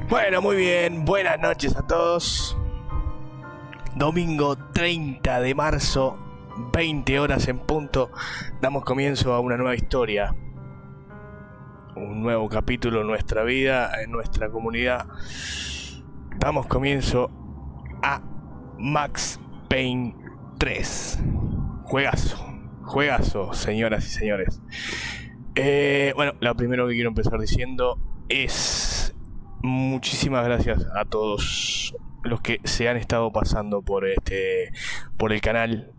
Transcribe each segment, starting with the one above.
Bueno, muy bien, buenas noches a todos. Domingo 30 de marzo, 20 horas en punto, damos comienzo a una nueva historia. Un nuevo capítulo en nuestra vida, en nuestra comunidad. Damos comienzo a Max Payne 3. Juegazo, señoras y señores. Bueno, lo primero que quiero empezar diciendo es muchísimas gracias a todos los que se han estado pasando por el canal,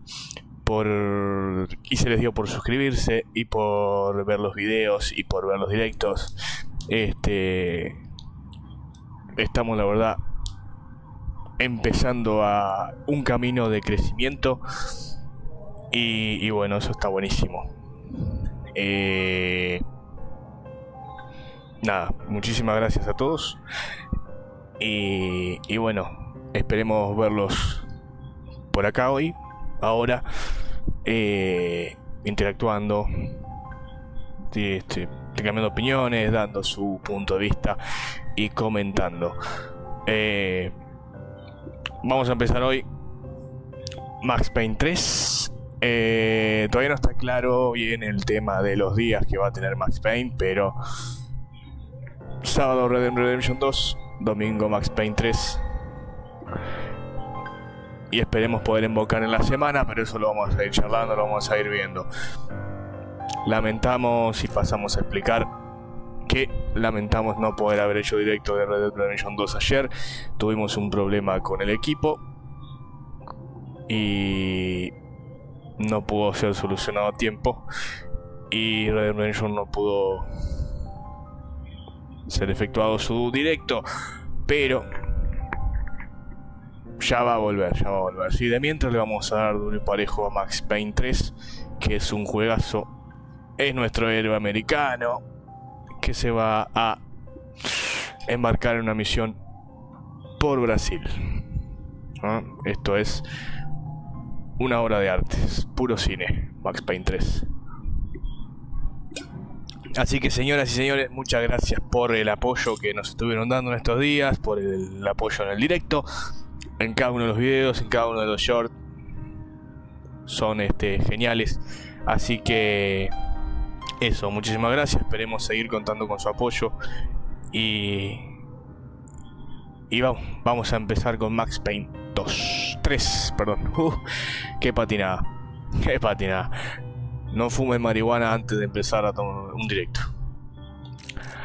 y se les dio por suscribirse y por ver los videos y por ver los directos. Estamos, la verdad, empezando a un camino de crecimiento y bueno, eso está buenísimo. Nada, muchísimas gracias a todos y bueno, esperemos verlos por acá hoy, ahora, interactuando, cambiando opiniones, dando su punto de vista y comentando. Vamos a empezar hoy Max Payne 3. Todavía no está claro bien el tema de los días que va a tener Max Payne, pero sábado Red Dead Redemption 2, domingo Max Payne 3. Y esperemos poder invocar en la semana, pero eso lo vamos a ir charlando, lo vamos a ir viendo. Lamentamos y pasamos a explicar que lamentamos no poder haber hecho directo de Red Dead Redemption 2 ayer. Tuvimos un problema con el equipo y no pudo ser solucionado a tiempo, y Red Dead Redemption no pudo ser efectuado su directo, pero ya va a volver. Sí, de mientras le vamos a dar duro y parejo a Max Payne 3, que es un juegazo. Es nuestro héroe americano que se va a embarcar en una misión por Brasil. Esto es una obra de arte, es puro cine, Max Payne 3. Así que, señoras y señores, muchas gracias por el apoyo que nos estuvieron dando en estos días, por el apoyo en el directo, en cada uno de los videos, en cada uno de los shorts. Son geniales. Así que eso, muchísimas gracias. Esperemos seguir contando con su apoyo. Y vamos a empezar con Max Payne 3, perdón. Qué patinada. No fumen marihuana antes de empezar a tomar un directo.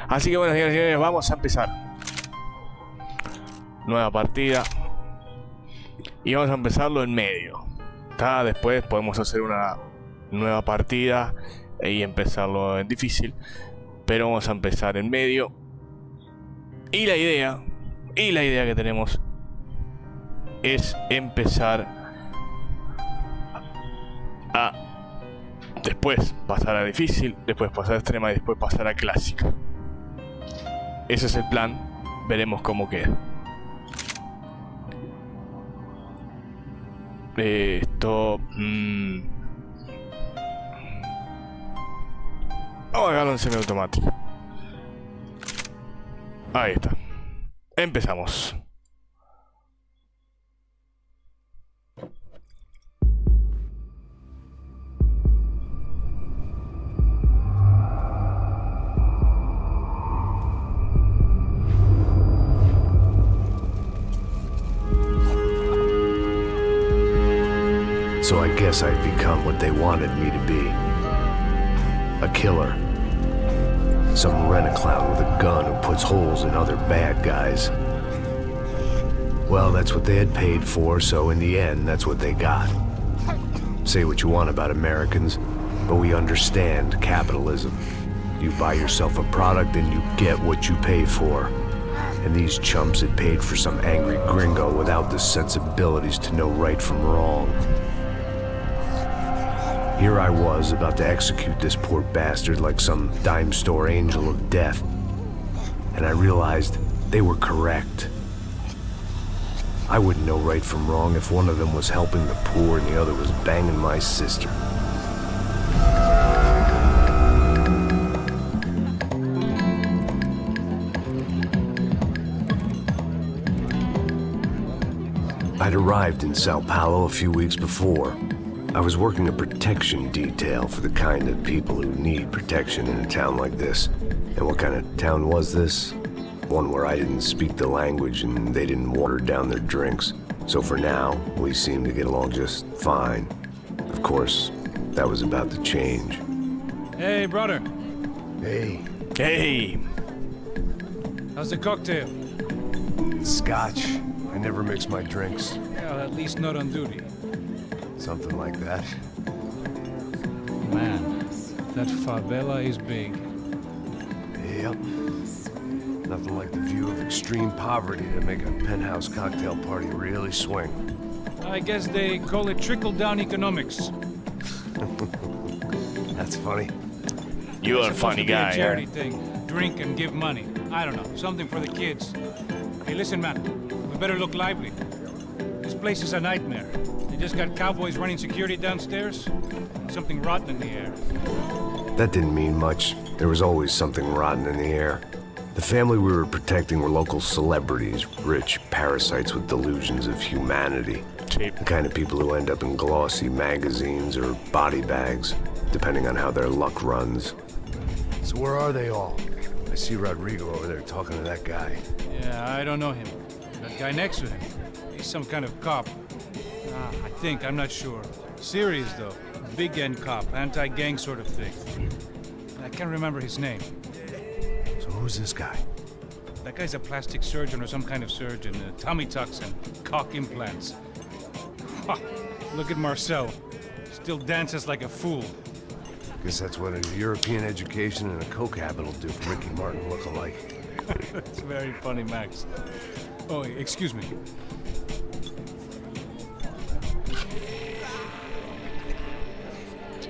Así que bueno, señores y señores, vamos a empezar. Nueva partida. Y vamos a empezarlo en medio. Después podemos hacer una nueva partida y empezarlo en difícil. Pero vamos a empezar en medio. Y la idea que tenemos es empezar a después pasar a difícil, después pasar a extrema y después pasar a clásica. Ese es el plan. Veremos cómo queda. Esto... Vamos a dejarlo en semiautomático. Ahí está. Empezamos. So I guess I'd become what they wanted me to be. A killer. Some rent-a-clown with a gun who puts holes in other bad guys. Well, that's what they had paid for, so in the end, that's what they got. Say what you want about Americans, but we understand capitalism. You buy yourself a product and you get what you pay for. And these chumps had paid for some angry gringo without the sensibilities to know right from wrong. Here I was, about to execute this poor bastard like some dime store angel of death. And I realized they were correct. I wouldn't know right from wrong if one of them was helping the poor and the other was banging my sister. I'd arrived in Sao Paulo a few weeks before. I was working a protection detail for the kind of people who need protection in a town like this. And what kind of town was this? One where I didn't speak the language and they didn't water down their drinks. So for now, we seemed to get along just fine. Of course, that was about to change. Hey, brother. Hey. Hey. How's the cocktail? Scotch. I never mix my drinks. Well, at least not on duty. Something like that. Man, that favela is big. Yep. Nothing like the view of extreme poverty to make a penthouse cocktail party really swing. I guess they call it trickle-down economics. That's funny. You are a funny guy. It's a charity thing. Drink and give money. I don't know, something for the kids. Hey, listen, man. We better look lively. This place is a nightmare. They just got cowboys running security downstairs. Something rotten in the air. That didn't mean much. There was always something rotten in the air. The family we were protecting were local celebrities, rich parasites with delusions of humanity. Cheap. The kind of people who end up in glossy magazines or body bags, depending on how their luck runs. So where are they all? I see Rodrigo over there talking to that guy. Yeah, I don't know him. That guy next to him. He's some kind of cop. I think, I'm not sure. Serious, though. Big end cop, anti-gang sort of thing. I can't remember his name. So who's this guy? That guy's a plastic surgeon or some kind of surgeon. Tummy tucks and cock implants. Ha! Look at Marcel. Still dances like a fool. Guess that's what a European education and a coke habit will do for Ricky Martin look-alike. It's very funny, Max. Oh, excuse me.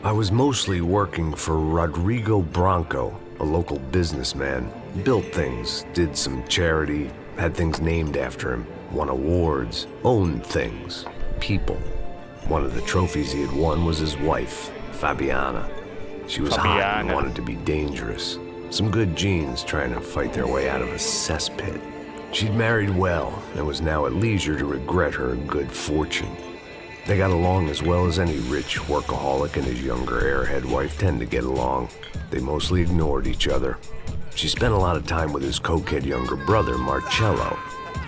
I was mostly working for Rodrigo Branco, a local businessman. Built things, did some charity, had things named after him, won awards, owned things, people. One of the trophies he had won was his wife, Fabiana. She was hot and wanted to be dangerous. Some good genes trying to fight their way out of a cesspit. She'd married well and was now at leisure to regret her good fortune. They got along as well as any rich workaholic and his younger airhead wife tend to get along. They mostly ignored each other. She spent a lot of time with his cokehead younger brother, Marcello.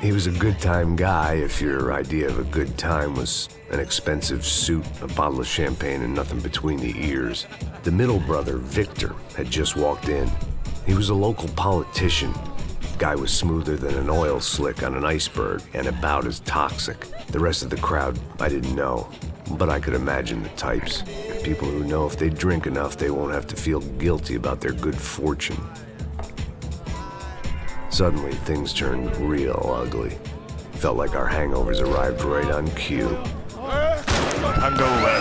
He was a good-time guy if your idea of a good time was an expensive suit, a bottle of champagne, and nothing between the ears. The middle brother, Victor, had just walked in. He was a local politician. Guy was smoother than an oil slick on an iceberg and about as toxic. The rest of the crowd, I didn't know, but I could imagine the types. People who know if they drink enough, they won't have to feel guilty about their good fortune. Suddenly, things turned real ugly. Felt like our hangovers arrived right on cue. Hangover.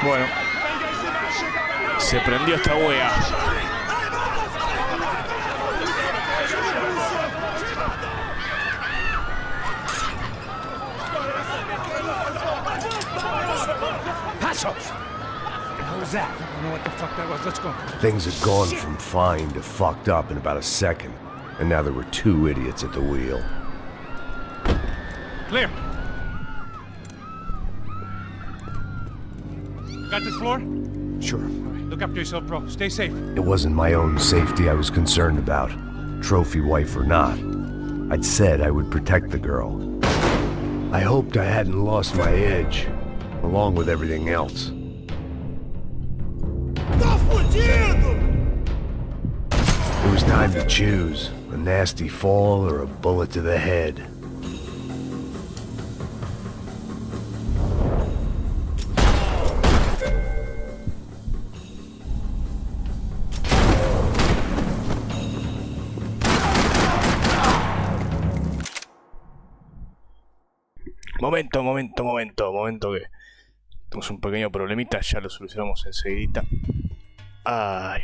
Bueno. Se prendió esta wea. Passos! What was that? I don't know what the fuck that was. Let's go. Things had gone from fine to fucked up in about a second, and now there were two idiots at the wheel. Clear. Got this floor? Sure. Look after yourself, bro. Stay safe. It wasn't my own safety I was concerned about, trophy wife or not. I'd said I would protect the girl. I hoped I hadn't lost my edge, along with everything else. It was time to choose, a nasty fall or a bullet to the head. Momento que tenemos un pequeño problemita, ya lo solucionamos enseguida. Ay.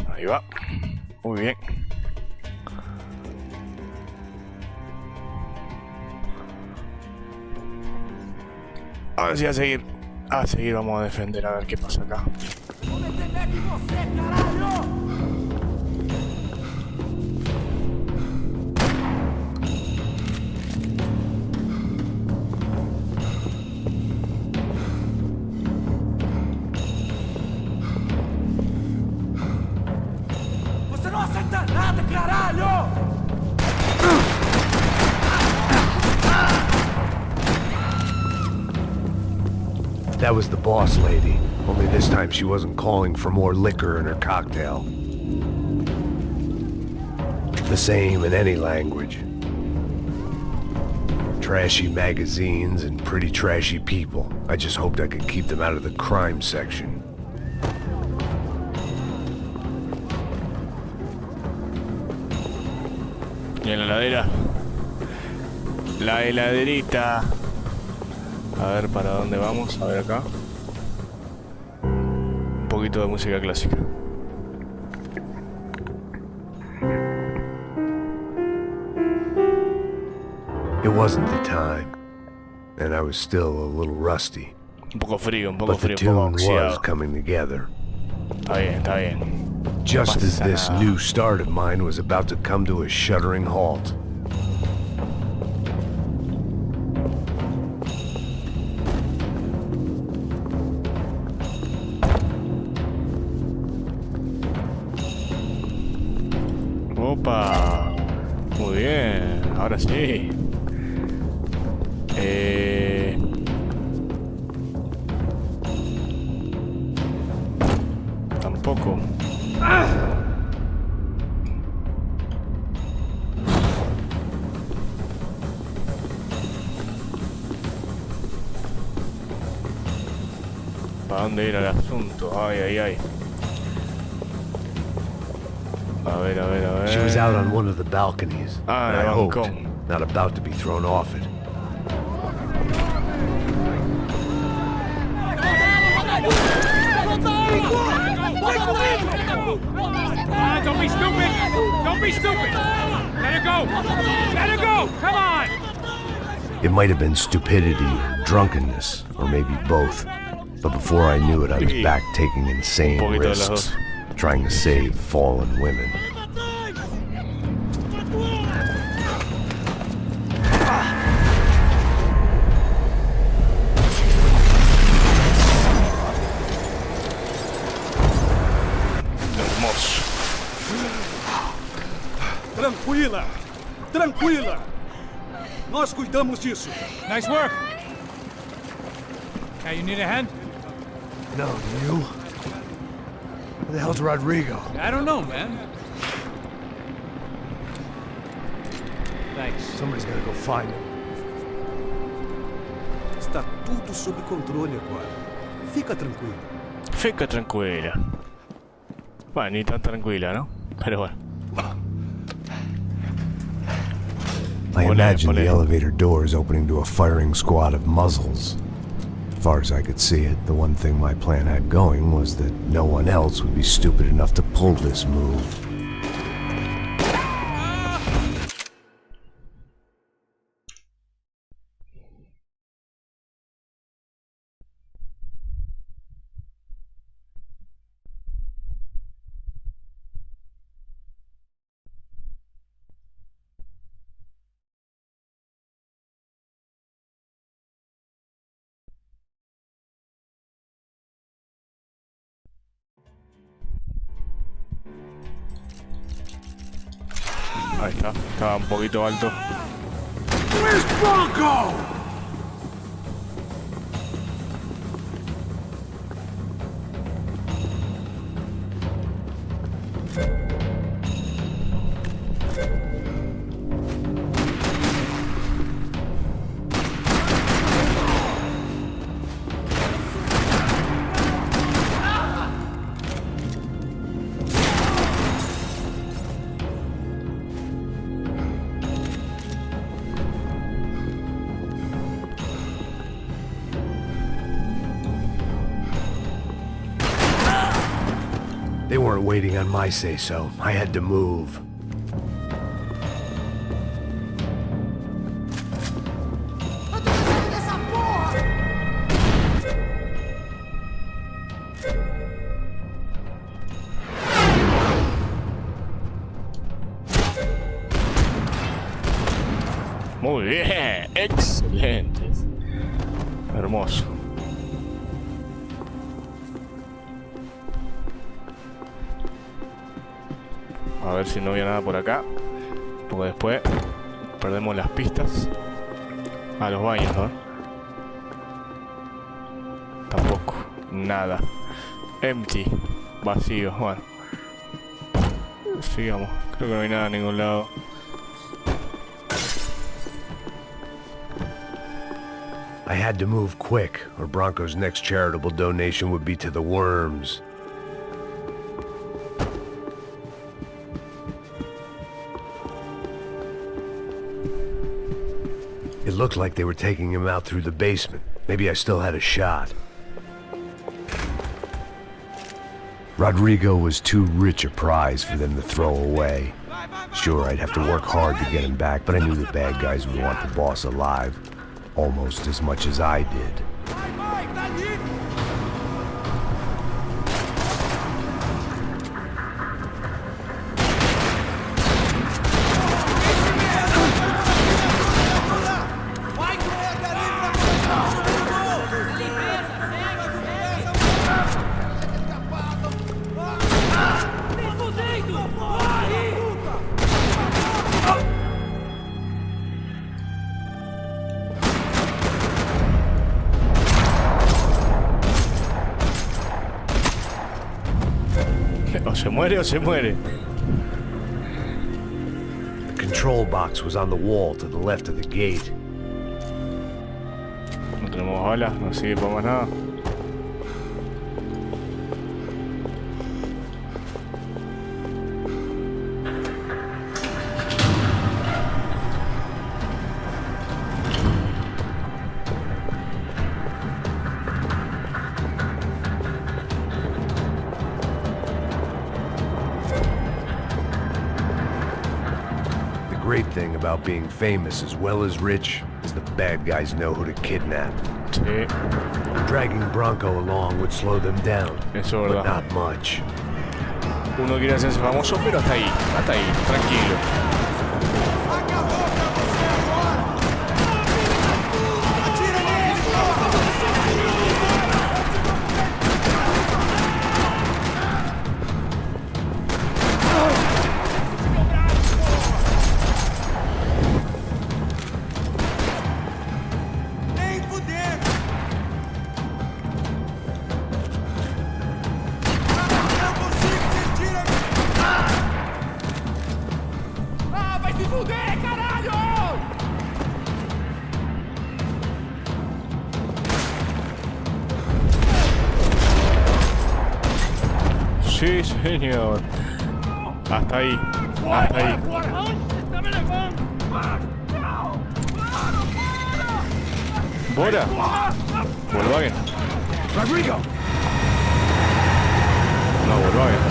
Ahí va. Muy bien. Ahora sí a seguir. A seguir, vamos a defender a ver qué pasa acá. Você não acerta nada, caralho! That was the boss lady, only this time she wasn't calling for more liquor in her cocktail. The same in any language. Trashy magazines and pretty trashy people. I just hoped I could keep them out of the crime section. Y en la heladera. La heladerita. A ver para dónde vamos. A ver acá. Un poquito de música clásica. It wasn't the time, and I was still a little rusty. Un poco frío, un poco But the frío, un poco tune was oxidado. coming together. Está bien, está bien. Just as pasa this nada. new start of mine was about to come to a shuddering halt. Opa. Muy bien. Ahora sí. Tampoco. ¿Para dónde ir el asunto? Ay, ay, ay. A ver, a ver, a ver. She was out on one of the balconies, Ah, and I el hoped balcón. not about to be thrown off it. Don't be stupid! Don't be stupid! Let her go! Let her go! Come on! It might have been stupidity or drunkenness, or maybe both. But before I knew it, I was back taking insane Un poquito de las risks, dos. trying to save fallen women. Hermoso. Tranquila! Tranquila! Nós cuidamos disso. Nice work! Now you need a hand? No, you? Where the hell's Rodrigo? I don't know, man. Thanks. Somebody's gotta go find him. Está tudo sob controle agora. Fica tranquilo. Fica tranquila. Bueno, ni tan tranquila, ¿no? Pero bueno. I Ole, imagined the ole. elevator doors opening to a firing squad of muzzles. As far as I could see it, the one thing my plan had going was that no one else would be stupid enough to pull this move. Ahí está. Estaba un poquito alto. Where's Bronco? They weren't waiting on my say-so. I had to move. Muy bien, excelente. Hermoso. A ver si no había nada por acá. Porque después perdemos las pistas. A los baños, ¿no? Tampoco. Nada. Empty. Vacío. Bueno. Sigamos. Creo que no hay nada en ningún lado. I had to move quick, or Bronco's next charitable donation would be to the worms. It looked like they were taking him out through the basement. Maybe I still had a shot. Rodrigo was too rich a prize for them to throw away. Sure, I'd have to work hard to get him back, but I knew the bad guys would want the boss alive almost as much as I did. O se muere o se muere. The control box was on the wall to the left of the gate. No tenemos balas, no sirve para más nada. The great thing about being famous as well as rich is the bad guys know who to kidnap. Sí, Dragging Bronco along would slow them down, eso es but verdad. not much. Uno quiere hacerse famoso, pero hasta ahí, tranquilo. Sí, señor. Hasta ahí. Hasta ahí. ¿Bora? Volkswagen. Rodrigo! No, Volkswagen.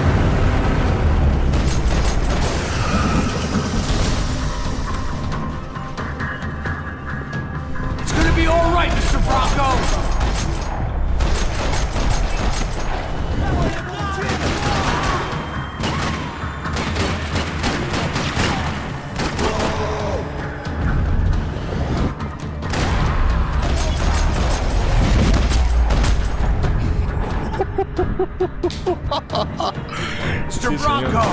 It's gonna be all right, Mr. Bronco! Mr. Bronco!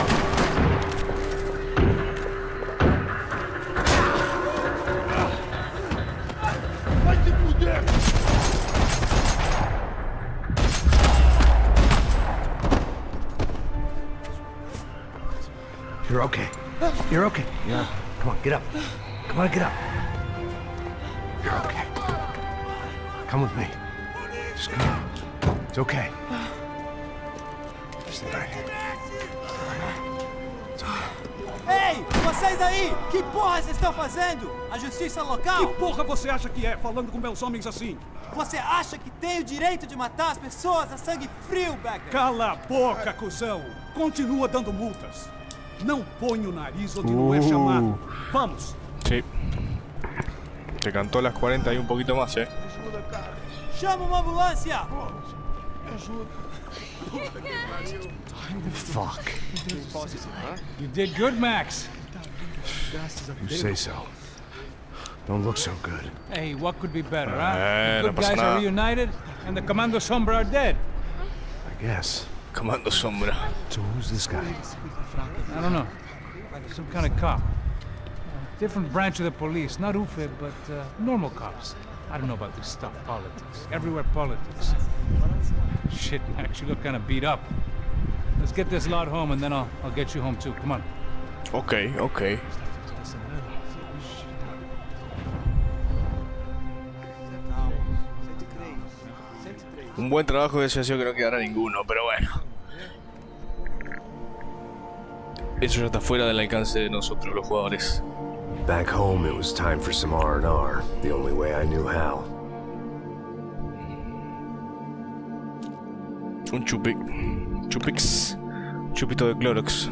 You're okay. You're okay. Yeah. Come on, get up. Come on, get up. You're okay. Come with me. Just come on. It's okay. Just right here. Ei, vocês aí! Que porra vocês estão fazendo? A justiça local? Que porra você acha que é, falando com meus homens assim? Você acha que tem o direito de matar as pessoas a sangue frio, Becker? Cala a boca, cuzão! Continua dando multas. Não põe o nariz onde não é chamado. Vamos! Sí. Se cantó las 40 y un poquito más, Chama uma ambulância! Fuck. You did good, Max. You say so. Don't look so good. Hey, what could be better, huh? The no good pasa guys nada. are reunited, and the Commando Sombra are dead. I guess. Comando Sombra. So who's this guy? I don't know. Some kind of cop. Different branch of the police. Not UFE, but normal cops. I don't know about this stuff, politics. Everywhere politics. Shit, Max, you look kind of beat up. Let's get this lot home, and then I'll get you home, too. Come on. Ok, ok. Un buen trabajo de sido que no quedará ninguno, pero bueno. Eso ya está fuera del alcance de nosotros, los jugadores. Back home, it was time for some R&R, the only way I knew how. Un chupix, chupito de Clorox.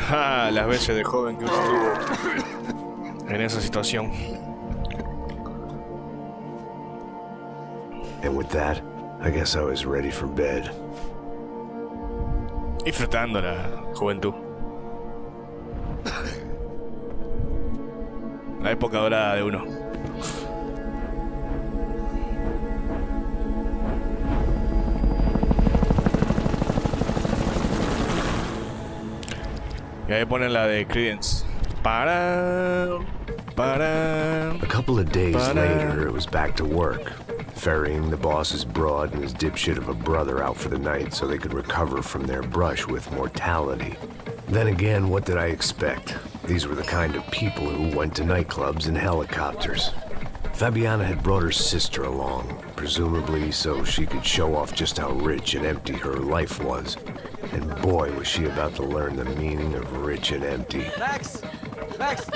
Ah, las veces de joven que uno estuvo en esa situación. And with that, I guess I was ready for bed. Disfrutando la juventud. La época dorada de uno. Y ahí ponen la de Credence. Para. A couple of days later, it was back to work. Ferrying the boss's broad and his dipshit of a brother out for the night so they could recover from their brush with mortality. Then again, what did I expect? These were the kind of people who went to nightclubs in helicopters. Fabiana had brought her sister along, presumably so she could show off just how rich and empty her life was. And boy, was she about to learn the meaning of rich and empty. Max! Max!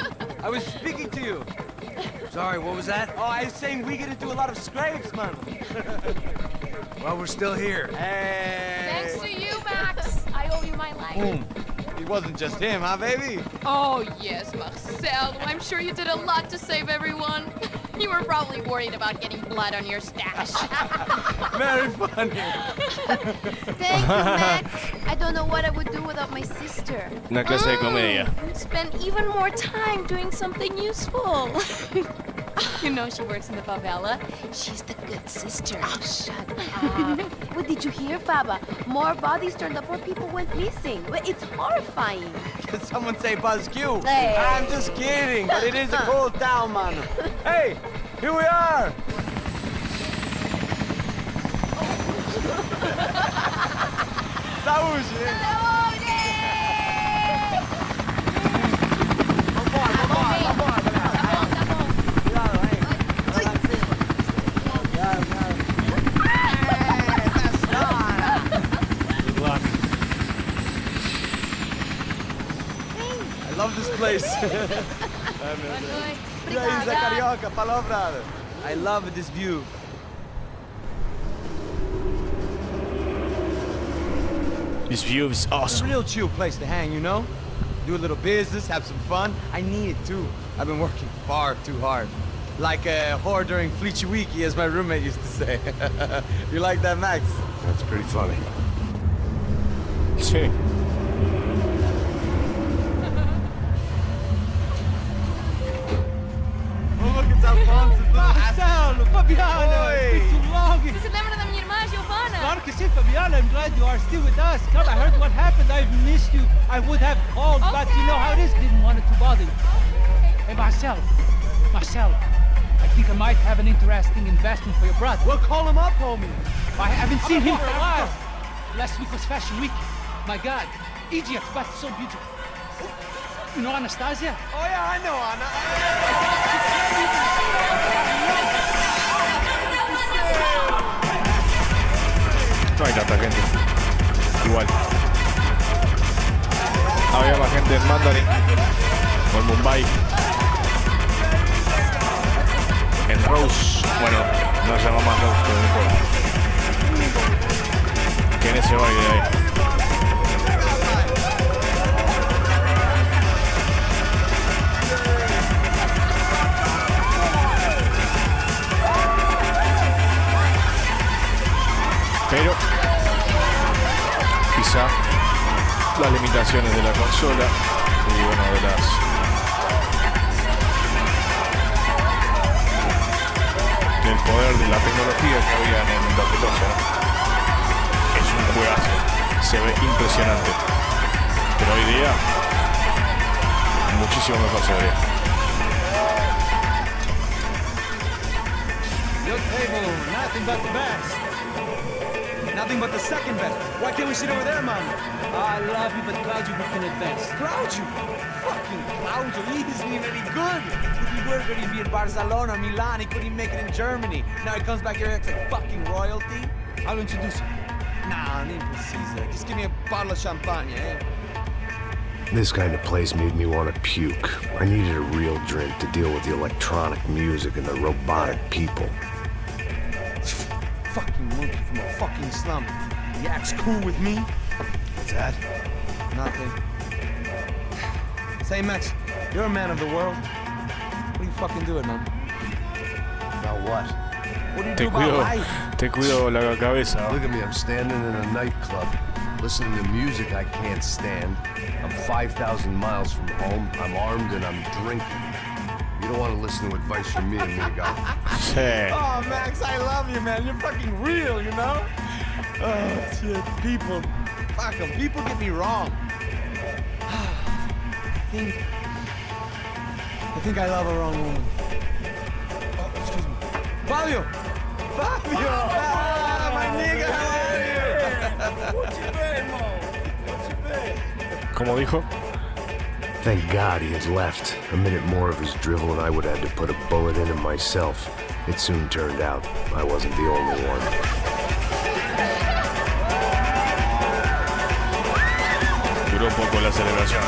I was speaking to you. Sorry, what was that? Oh, I was saying we get to do a lot of scrapes, man. Well, we're still here. Hey! Thanks to you, Max. I owe you my life. Boom. It wasn't just him, huh, baby? Oh, yes, Marcel. I'm sure you did a lot to save everyone. You were probably worried about getting blood on your stash. Very funny. Thank you, Max. I don't know what I would do without my sister. Una clase de comedia. Spend even more time doing something useful. You know she works in the favela. She's the good sister. Oh, shut up. What did you hear, Faba? More bodies turned up where people went missing. It's horrifying. Did someone say Buzz Q? Hey. I'm just kidding, but it is a cool town, man. Hey, here we are. Saúde! I love this place. E aí, Zé Carioca, palavra. I love this view. This view is It's a awesome. real chill place to hang, you know? Do a little business, have some fun. I need it too. I've been working far too hard. Like a whore during Fleechy Weeky, as my roommate used to say. You like that, Max? That's pretty funny. Sí. Oh, look, it's Alfonso's little Marcelo, Fabiana, Oi. it's been too long. Você se lembra da minha irmã, Giovanna? Claro que sim, Fabiana. I'm glad you are still with us. Come, I heard what happened. I've missed you. I would have called, but you know how it is. Didn't want it to bother you. Hey, Marcel, I think I might have an interesting investment for your brother. Well, call him up, homie. I haven't seen him for a while. Last week was Fashion Week. My God, Egypt, but so beautiful. You know Anastasia? Oh, yeah, I know, Anna. No hay tanta gente. Igual. Había más gente en Mandarin o en Mumbai. En Rose, bueno, no se llama más Rose, pero no importa. Que en ese baile de ahí. cabeza las limitaciones de la consola y bueno, del poder de la tecnología que había en el 2012. Es un juegazo, se ve impresionante, pero hoy día muchísimo mejor se ve. Your table, nothing but the best. Nothing but the second best. Why can't we sit over there, man? I love you, but Claudio booking it best. Claudio? Fucking Claudio, he isn't even any good. If he were good, he'd be in Barcelona, Milan, he couldn't even make it in Germany. Now he comes back here acts like fucking royalty. I'll introduce you. Nah, name precisa. Just give me a bottle of champagne, eh? This kind of place made me want to puke. I needed a real drink to deal with the electronic music and the robotic people. Fucking monkey from a fucking slum. He acts cool with me. What's that? Nothing. Say, Max, you're a man of the world. What are you fucking doing, man? About what? What do you do about life? Te cuido la cabeza. Look at me, I'm standing in a nightclub, listening to music I can't stand. I'm 5,000 miles from home, I'm armed and I'm drinking. You don't want to listen to advice from me, amigo. Sí. Oh, Max, I love you, man. You're fucking real, you know? Oh, shit. People. Fuck them. People get me wrong. I think I love a wrong woman. Oh, excuse me. Fabio! Fabio! Ah, my nigga, how are you? What you been, Mo? What you been? ¿Cómo dijo? Thank God he had left. A minute more of his drivel and I would have had to put a bullet in him myself. It soon turned out I wasn't the only one. Duró un poco la celebración.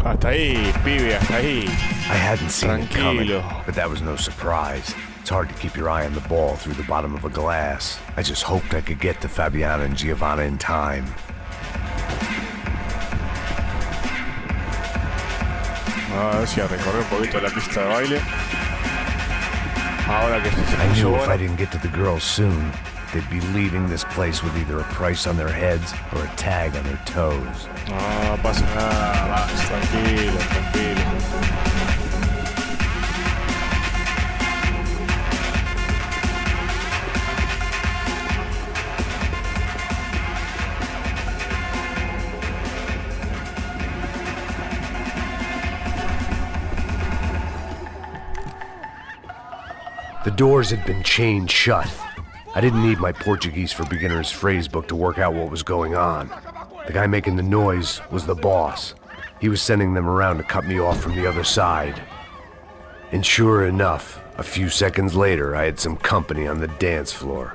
Hasta ahí, pibe, hasta ahí. I hadn't seen it coming, Tranquilo. but that was no surprise. It's hard to keep your eye on the ball through the bottom of a glass. I just hoped I could get to Fabiana and Giovanna in time. A ver si recorrer un poquito la pista de baile. Ahora que se I knew if bueno. I didn't get to the girls soon, they'd be leaving this place with either a price on their heads or a tag on their toes. No pasa nada, vas, tranquilo, tranquilo. The doors had been chained shut. I didn't need my Portuguese for Beginners phrase book to work out what was going on. The guy making the noise was the boss. He was sending them around to cut me off from the other side. And sure enough, a few seconds later, I had some company on the dance floor.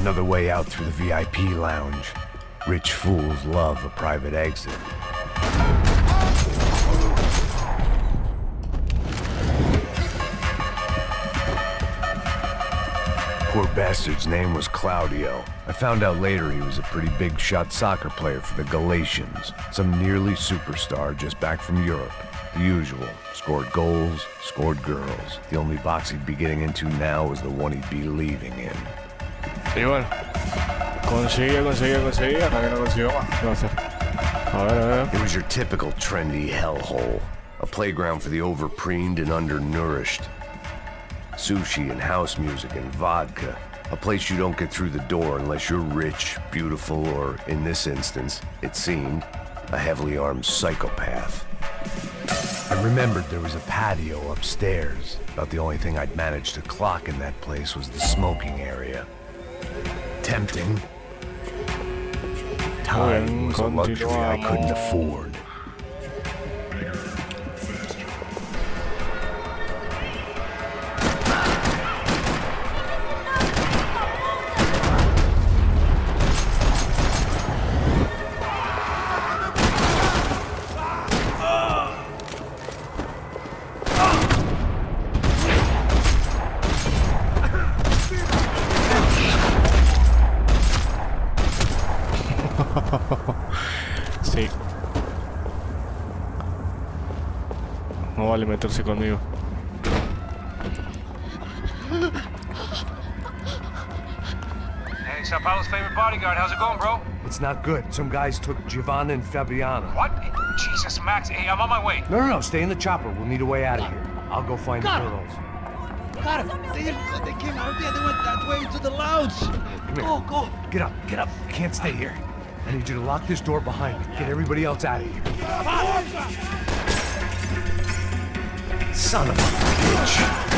Another way out through the VIP lounge. Rich fools love a private exit. Poor bastard's name was Claudio. I found out later he was a pretty big shot soccer player for the Galatians. Some nearly superstar just back from Europe. The usual. Scored goals, scored girls. The only box he'd be getting into now was the one he'd be leaving in. Y bueno, conseguía, hasta que no consiguió más. ¿Qué va a hacer? A ver. It was your typical trendy hellhole. A playground for the overpreened and undernourished. Sushi and house music and vodka. A place you don't get through the door unless you're rich, beautiful, or, in this instance, it seemed, a heavily armed psychopath. I remembered there was a patio upstairs. About the only thing I'd managed to clock in that place was the smoking area. Tempting. Time was a luxury I couldn't afford. Sí. No vale meterse conmigo. Hey, Sao Paulo's favorite bodyguard. How's it going, bro? It's not good. Some guys took Giovanna and Fabiana. What? Jesus, Max. Hey, I'm on my way. No, stay in the chopper. We'll need a way out of here. I'll go find the girls. Got him. They came out there. They went that way to the lounge. Go. Get up. Can't stay here. I need you to lock this door behind me. Get everybody else out of here. Son of a bitch.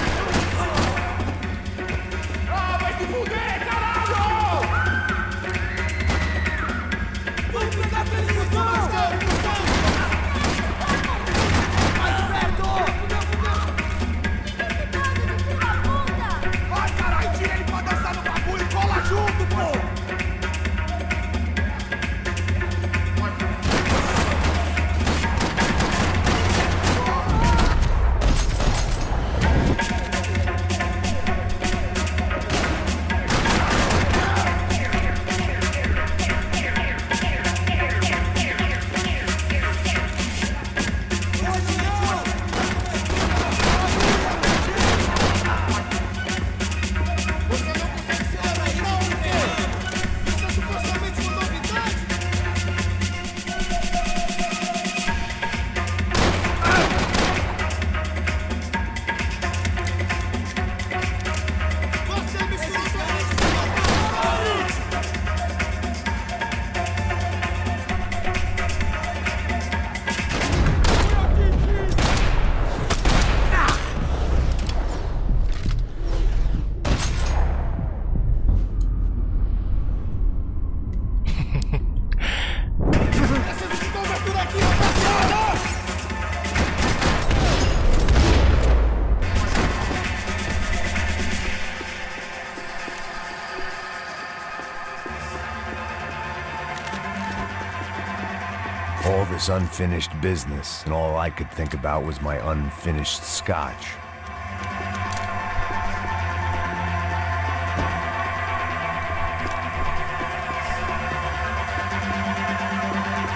All this unfinished business, and all I could think about was my unfinished scotch.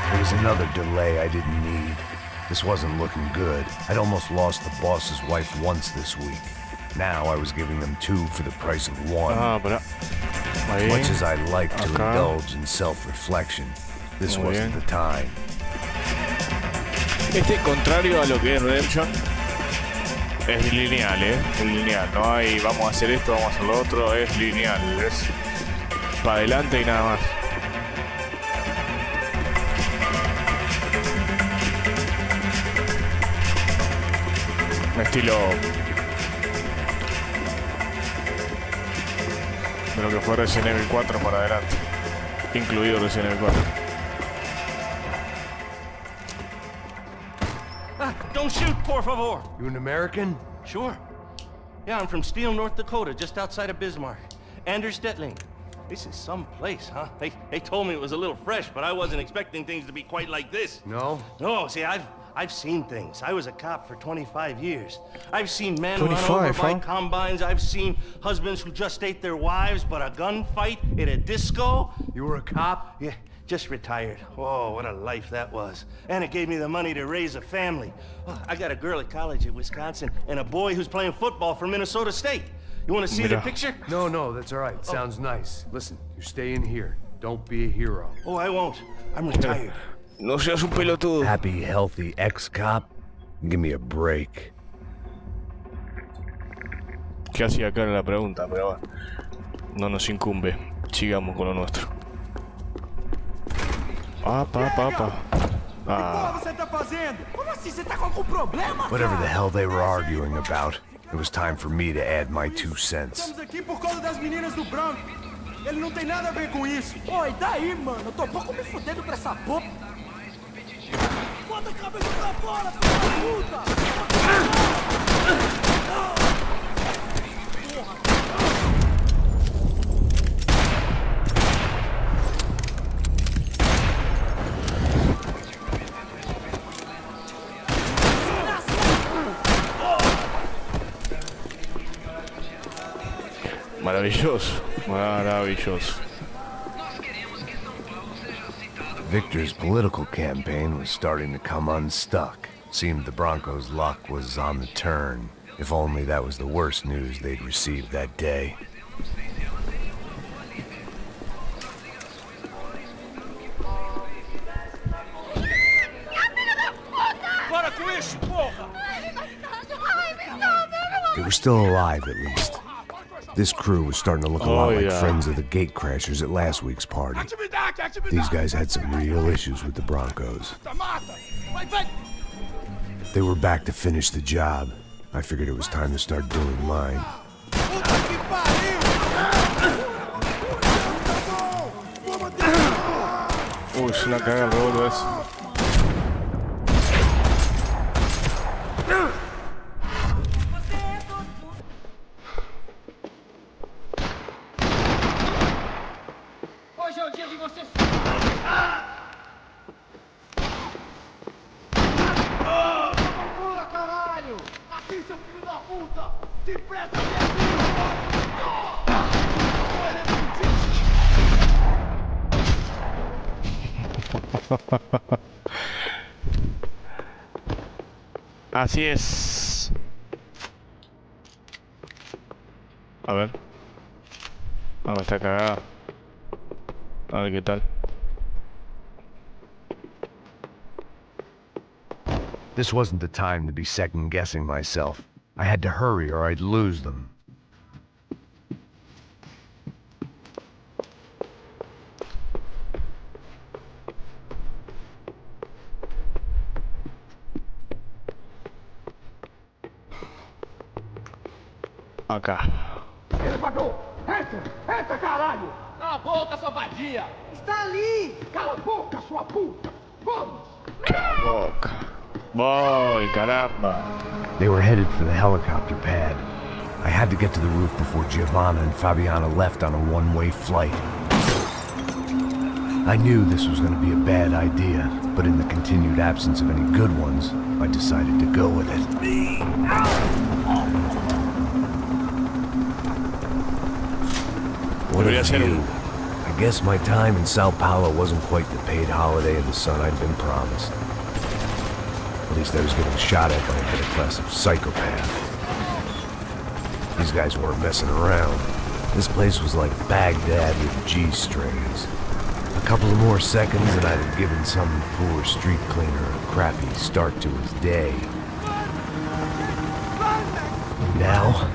There was another delay I didn't need. This wasn't looking good. I'd almost lost the boss's wife once this week. Now I was giving them two for the price of one. Much as I like to indulge in self-reflection, this wasn't the time. Contrario a lo que es Redemption, es lineal, es lineal. No hay vamos a hacer esto, vamos a hacer lo otro, es lineal. Es para adelante y nada más. Estilo de lo que fue Resident Evil 4 para adelante, incluido Resident Evil 4. Don't shoot, por favor. You an American? Sure. Yeah, I'm from Steele, North Dakota, just outside of Bismarck. Anders Detling. This is some place, huh? They told me it was a little fresh, but I wasn't expecting things to be quite like this. No? No, see, I've seen things. I was a cop for 25 years. I've seen men run over by combines. I've seen husbands who just ate their wives, but a gunfight at a disco. You were a cop? Yeah, just retired. Oh, what a life that was. And it gave me the money to raise a family. Oh, I got a girl at college at Wisconsin and a boy who's playing football for Minnesota State. You want to see the picture? No, that's all right. Sounds nice. Listen, you stay in here. Don't be a hero. Oh, I won't. I'm retired. No seas un pelotudo. Happy, healthy ex-cop? Give me a break. ¿Qué hacía acá en la pregunta? Pero bueno, no nos incumbe. Sigamos con lo nuestro. Papa. Whatever the hell they were arguing about, it was time for me to add my 2 cents. Estamos aqui por causa das meninas do branco. Ele não tem nada a ver com isso. Oi, daí, mano? Eu tô pouco me fudendo pra essa porra. Bota a cabeça pra fora, filho da puta! Maravilloso, maravilloso. Victor's political campaign was starting to come unstuck. Seemed the Broncos' luck was on the turn. If only that was the worst news they'd received that day. They were still alive, at least. This crew was starting to look a lot like friends of the gatecrashers at last week's party. These guys had some real issues with the Broncos. They were back to finish the job. I figured it was time to start doing mine. Es una caga el revólver eso. Hoje é o dia de você. Caralho! Aqui, seu filho da puta! Se presta, Así es. A ver. Está cagada. A ver qué tal. This wasn't the time to be second-guessing myself. I had to hurry or I'd lose them. Acá. Entra, caralho! Cala a boca, sua vadia! Está ali! Cala a boca, sua puta! Vamos! Cala a boca. Voy, caramba. They were headed for the helicopter pad. I had to get to the roof before Giovanna and Fabiana left on a one-way flight. I knew this was going to be a bad idea, but in the continued absence of any good ones, I decided to go with it. What a view. I guess my time in Sao Paulo wasn't quite the paid holiday in the sun I'd been promised. At least I was getting shot at by a better class of psychopath. These guys weren't messing around. This place was like Baghdad with G-strings. A couple of more seconds and I'd have given some poor street cleaner a crappy start to his day. Now,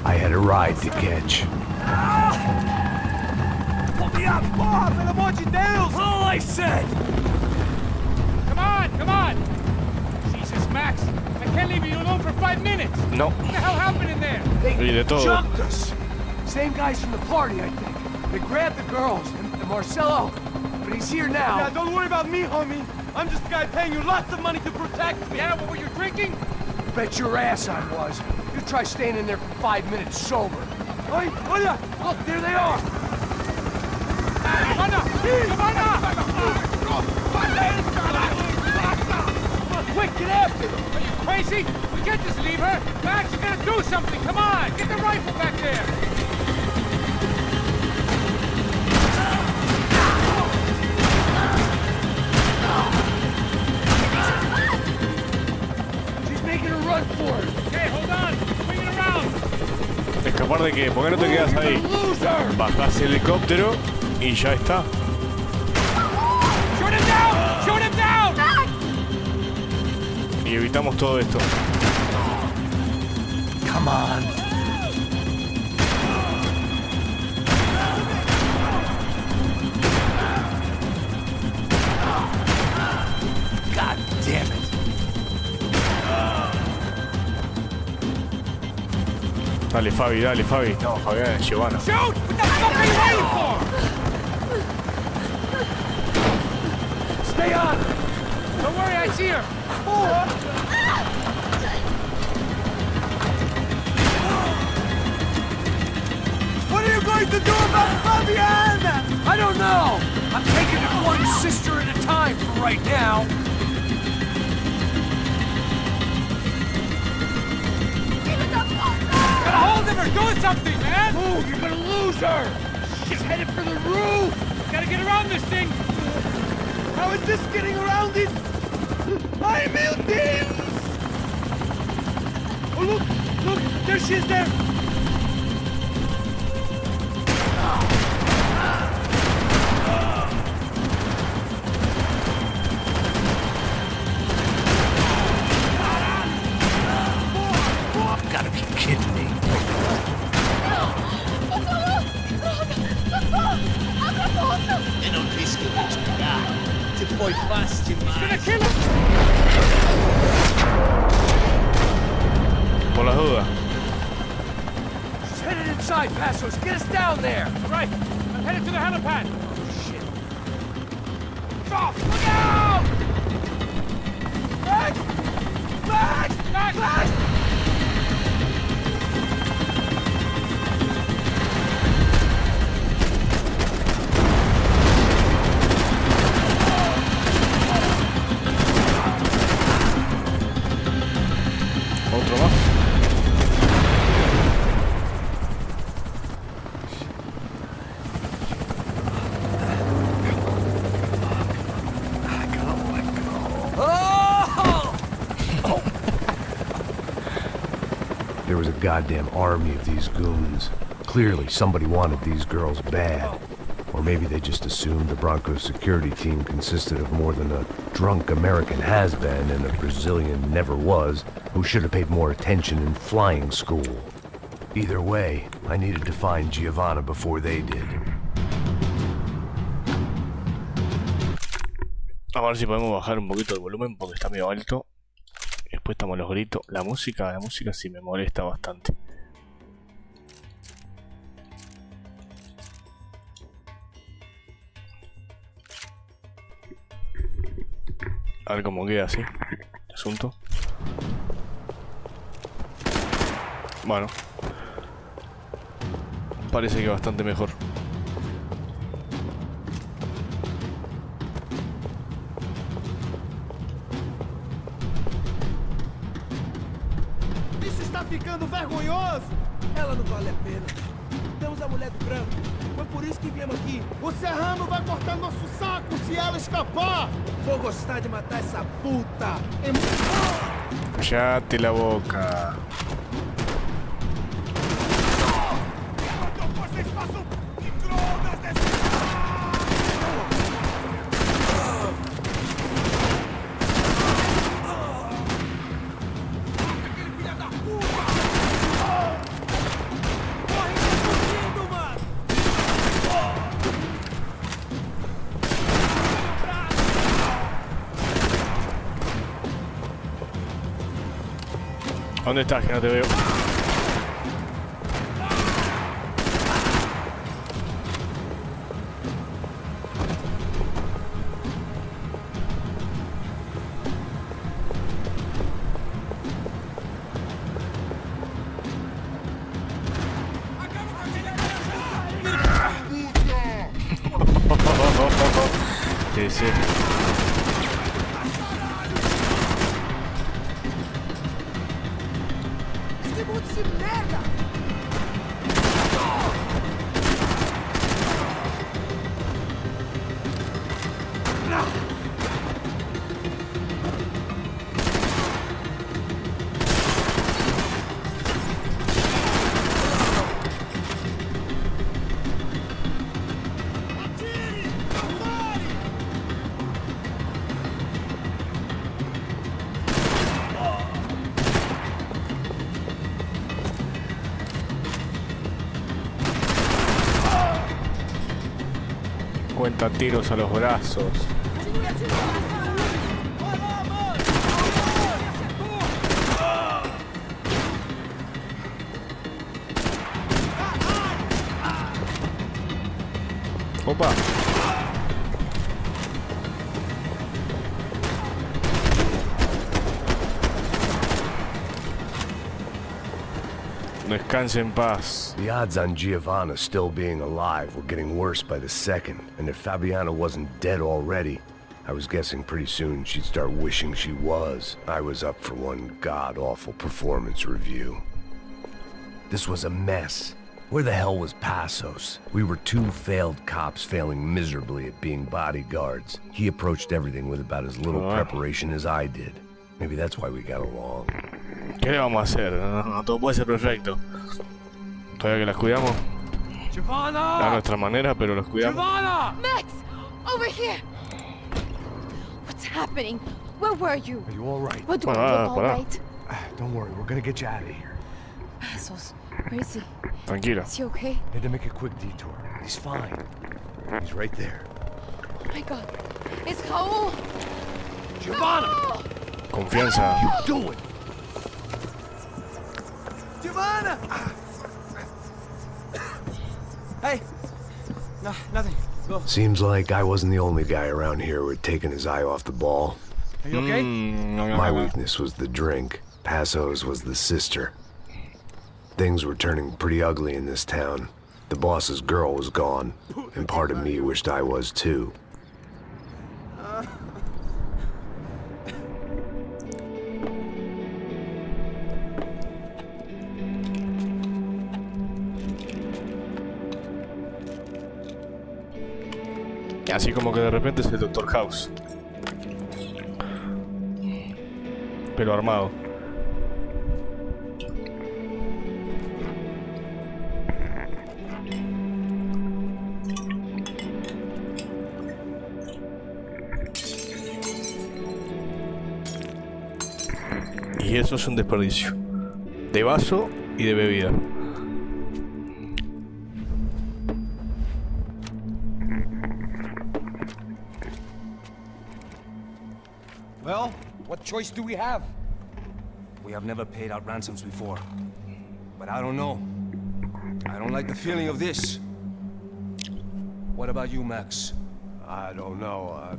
I had a ride to catch. Porra, pelo amor de Deus! All I said! Come on! Jesus, Max! I can't leave you alone for 5 minutes! No. What the hell happened in there? Y de todo. Jumped us! Same guys from the party, I think. They grabbed the girls and Marcelo, but he's here now. Yeah, don't worry about me, homie. I'm just a guy paying you lots of money to protect me. Yeah, what were you drinking? Bet your ass I was. You try staying in there for 5 minutes sober. Oi, olha! Look, there they are! Quick, get after them! Are you crazy? We can't just leave her! Max, you gotta do something! Come on! Get the rifle back there! She's making a run for it! Okay, hold on! Swing it around! ¿Escapar de qué? ¿Por qué no te quedas ahí? Bajás el helicóptero y ya está. Shoot him down! Shoot him Y evitamos todo esto. Come on. God damn it. Dale, Fabi, dale, Fabi. No, Fabián es Giovanna. Shoot! What the fuck are you waiting for? Stay on. Don't worry, I see her. What are you going to do about Fabiana? I don't know. I'm taking it one sister at a time for right now. Get a hold of her! Do something, man! Move, you're gonna lose her. She's headed for the roof. Gotta get around this thing! How is this getting around it? Ai, meu Deus! Oh, look! There she is there! You gotta be kidding me. E non rischio di giocare. Ti puoi fasti Gonna mai. kill him! Por las dudas. She's headed inside, Passos. Get us down there. Right, I'm headed to the helipad. Shit. Stop! Look out! Back! Back! Back! Back! Otro más. There was a goddamn army of these goons. Clearly, somebody wanted these girls bad. Or maybe they just assumed the Broncos security team consisted of more than a drunk American has-been and a Brazilian never was who should have paid more attention in flying school. Either way, I needed to find Giovanna before they did. A ver si podemos bajar un poquito el volumen porque está medio alto. Después estamos los gritos. La música sí me molesta bastante. A ver cómo queda así el asunto. Bueno, parece que bastante mejor. Isso está ficando vergonhoso. Ela não vale a pena. Temos a mulher do branco. Foi por isso que viemos aqui. O Serrano vai cortar nosso saco se ela escapar. Vou gostar de matar essa puta. Cállate la boca. Vocês façam que drogas desse... Aquele filho da puta! Corre, tá fugindo, mano! ¿Dónde estás? Que no te veo. Sí, sí. Esse mundo se merda! 50 tiros a los brazos. Opa. Descanse en paz. The odds on Giovanna still being alive were getting worse by the second, and if Fabiana wasn't dead already, I was guessing pretty soon she'd start wishing she was. I was up for one god-awful performance review. This was a mess. Where the hell was Passos? We were two failed cops failing miserably at being bodyguards. He approached everything with about as little preparation as I did. Maybe that's why we got along. ¿Qué le vamos a hacer? No, todo puede ser perfecto. Todavía que las cuidamos. A nuestra manera, pero las cuidamos. Max! Over here! What's happening? Where were you? Are you all right? What do I look all right? Don't worry, we're gonna get you out of here. Passos, where is he? Tranquila. Is he okay? Had to make a quick detour. He's fine. He's right there. Oh my God. It's Raul! Giovanna! Confianza. You do it! Giovanna! Hey! No, nothing. Go. Seems like I wasn't the only guy around here who had taken his eye off the ball. Are you okay? My weakness was the drink. Passos was the sister. Things were turning pretty ugly in this town. The boss's girl was gone, and part of me wished I was too. Así como que de repente es el Dr. House. Pero armado. Y eso es un desperdicio. De vaso y de bebida. Well, what choice do we have? We have never paid out ransoms before. But I don't know. I don't like the feeling of this. What about you, Max? I don't know.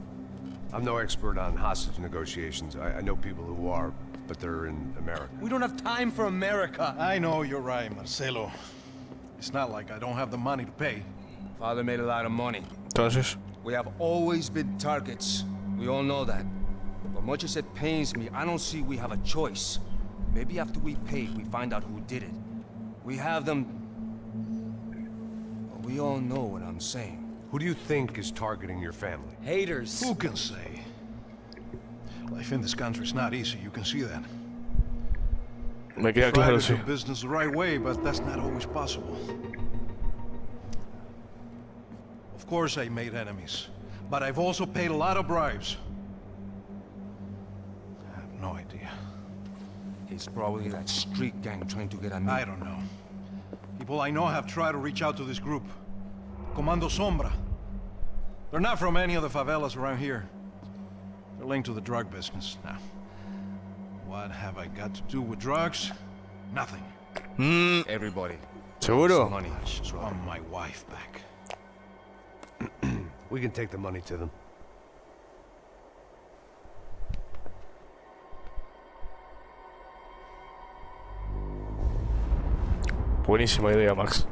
I'm no expert on hostage negotiations. I know people who are, but they're in America. We don't have time for America. I know you're right, Marcelo. It's not like I don't have the money to pay. Father made a lot of money. Entonces, We have always been targets. We all know that. But much as it pains me, I don't see we have a choice. Maybe after we pay, we find out who did it. We have them... We all know what I'm saying. Who do you think is targeting your family? Haters. Who can say? Life in this country is not easy, you can see that. me queda Try claro, to sí. do business the right way, but that's not always possible. Of course I made enemies, but I've also paid a lot of bribes. I have no idea. It's probably that street gang trying to get at me. I don't know. People I know have tried to reach out to this group. Comando Sombra. They're not from any of the favelas around here. They're linked to the drug business. Now, what have I got to do with drugs? Nothing. Everybody. ¿Seguro? Money. I just want my wife back. We can take the money to them. Buenísima idea, Max.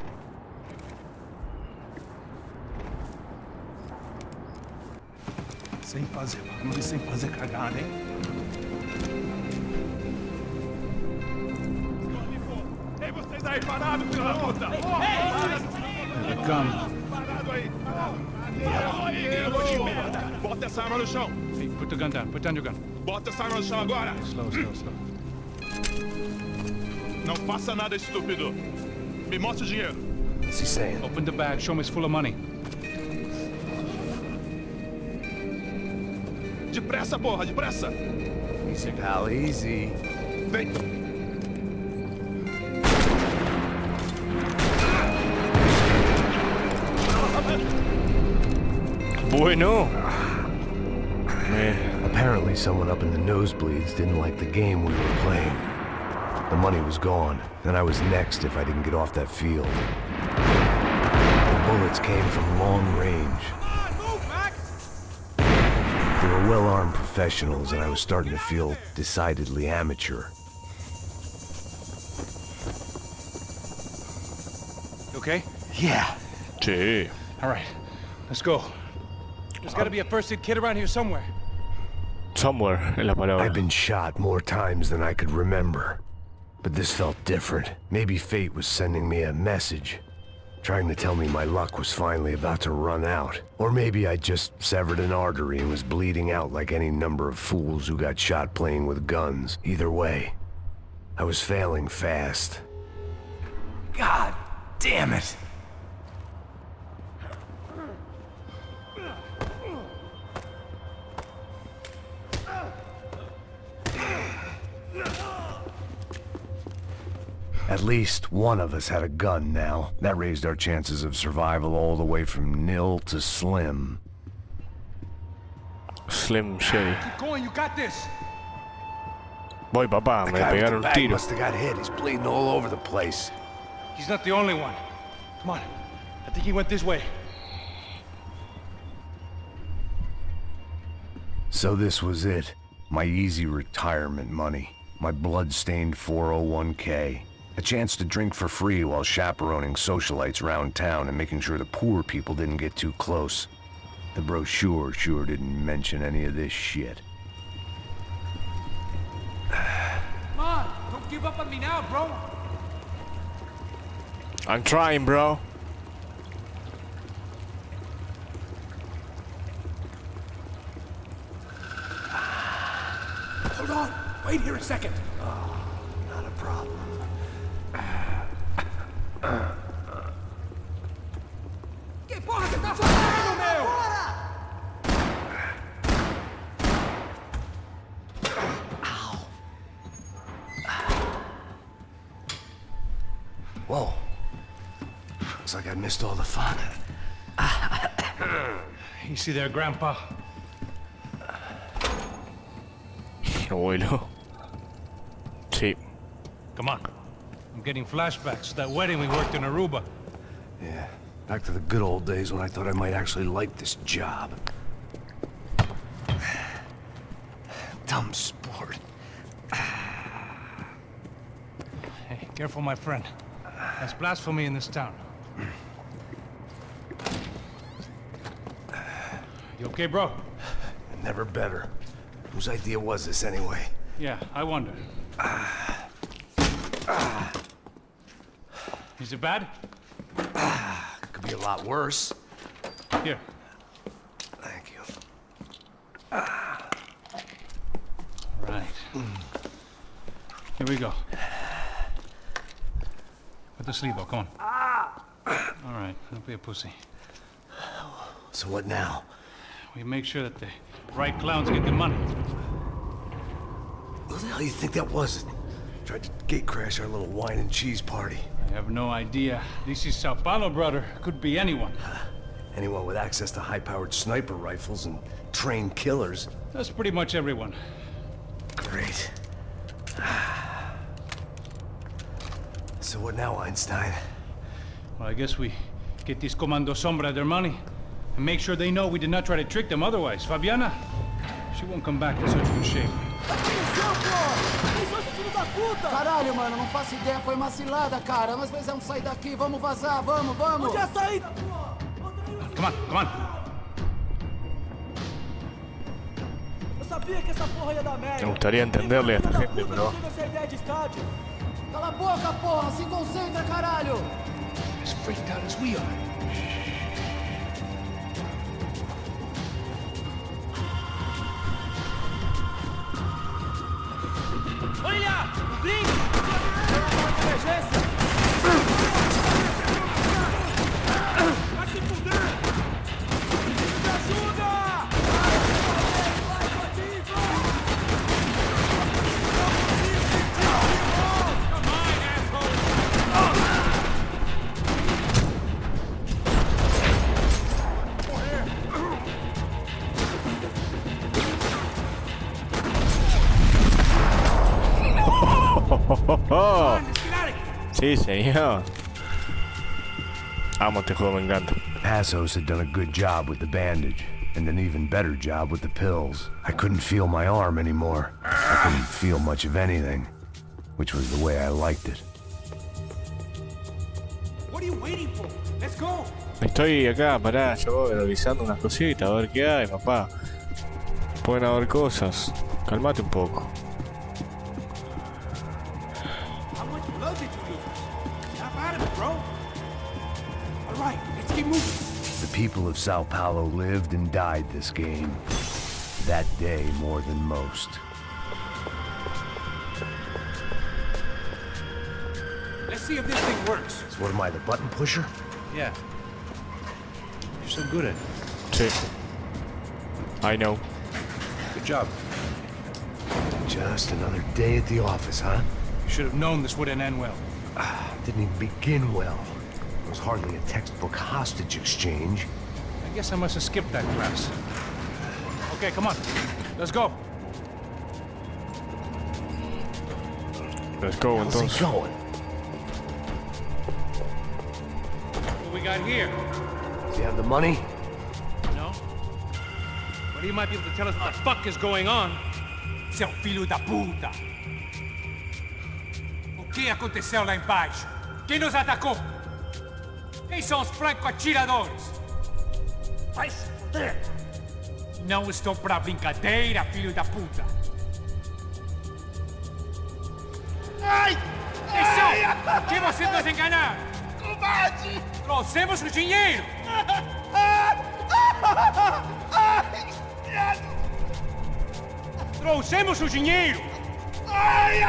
Sem fazer barulho, sem fazer cagada, hein? Ei, vocês aí parados, filho da puta! Americano. Parado aí! Bota essa arma no chão! Hey, put the gun down. Put down your gun. Bota essa arma no chão agora! Slow, slow, slow. Não faça nada estúpido! Me mostre o dinheiro! What's he saying? Open the bag. Show me it's full of money. Depressa, porra, depressa! Easy, pal, easy. Vem! Bueno. Apparently someone up in the nosebleeds didn't like the game we were playing. The money was gone, and I was next if I didn't get off that field. The bullets came from long range. They were well-armed professionals, and I was starting to feel decidedly amateur. You okay? Yeah. Sí. All right, let's go. There's got to be a first-aid kit around here somewhere. Somewhere es la palabra. I've been shot more times than I could remember. But this felt different. Maybe fate was sending me a message, trying to tell me my luck was finally about to run out. Or maybe I just severed an artery and was bleeding out like any number of fools who got shot playing with guns. Either way, I was failing fast. God damn it. At least one of us had a gun now. That raised our chances of survival all the way from nil to slim. Slim Shady. Keep going, you got this. Voy, papá, me pegaron un tiro. Must have got hit. He's bleeding all over the place. He's not the only one. Come on, I think he went this way. So this was it. My easy retirement money. My blood-stained 401k. A chance to drink for free while chaperoning socialites around town and making sure the poor people didn't get too close. The brochure sure didn't mention any of this shit. Come on, don't give up on me now, bro. I'm trying, bro. Hold on. Wait here a second. Not a problem. Que porra você tá fazendo, meu? Whoa. Looks like I missed all the fun. Easy there, Grandpa. Abuelo. Sí. Come on. I'm getting flashbacks to that wedding we worked in Aruba. Yeah, back to the good old days when I thought I might actually like this job. Dumb sport. Hey, careful, my friend. That's blasphemy in this town. You okay, bro? Never better. Whose idea was this anyway? Yeah, I wonder. Is it bad? Could be a lot worse. Here. Thank you. Right. Here we go. Put the sleeve on, come on. All right, don't be a pussy. So what now? We make sure that the right clowns get the money. Who the hell do you think that was? Tried to gate crash our little wine and cheese party. I have no idea. This is Sao Paulo, brother. Could be anyone. Anyone with access to high-powered sniper rifles and trained killers. That's pretty much everyone. Great. So what now, Einstein? Well, I guess we get these Comando Sombra their money and make sure they know we did not try to trick them otherwise. Fabiana, she won't come back in such good shape. Caralho, mano, não faço ideia, foi uma cilada, cara. Nós precisamos sair daqui, vamos vazar, vamos, vamos! Onde é a saída, porra? Come on, come on. Eu sabia que essa porra ia dar merda. Me gustaría entenderle a esta gente, pero... Cala a boca, porra, se concentra, caralho! As freaked out as we are. Olha! O gringo! Emergência! Vai se fuder! Me ajuda! Vai, Pativo! Come on, asshole! Morrer! Sí, señor. Amo este juego, me encanta. Passos had done a good job with the bandage, and an even better job with the pills. I couldn't feel my arm anymore. I couldn't feel much of anything, which was the way I liked it. What are you waiting for? Let's go. Estoy acá, pará, yo voy revisando unas cositas, a ver qué hay, papá. Pueden haber cosas. Calmate un poco. How much blood did you lose? Snap out of it, bro. All right, let's keep moving. The people of Sao Paulo lived and died this game. That day more than most. Let's see if this thing works. So what am I, the button pusher? Yeah. You're so good at it. Sí. I know. Good job. Just another day at the office, huh? You should have known this wouldn't end well. Didn't even begin well. It was hardly a textbook hostage exchange. I guess I must have skipped that class. Okay, come on. Let's go. Let's go, How's he entonces. going? What we got here? Does he have the money? No? But he might be able to tell us what the fuck is going on. Seu filho da puta! O que aconteceu lá embaixo? Quem nos atacou? Quem são os franco-atiradores? Vai se fuder! Não estou pra brincadeira, filho da puta! Ai! Atenção! Por que você nos enganar? Covarde! Trouxemos o dinheiro! Trouxemos o dinheiro! Ai!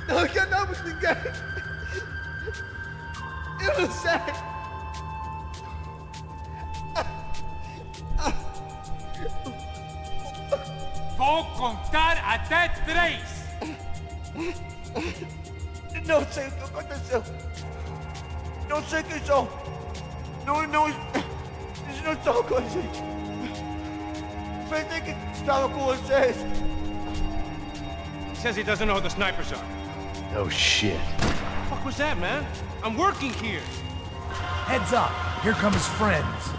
Não enganamos ninguém! Eu não sei! Vou contar até 3! Não sei o que aconteceu! Não sei quem são! Eles não estão com a gente! Pensei que estava com vocês! He says he doesn't know who the snipers are. Oh shit. What the fuck was that, man? I'm working here. Heads up! Here come his friends!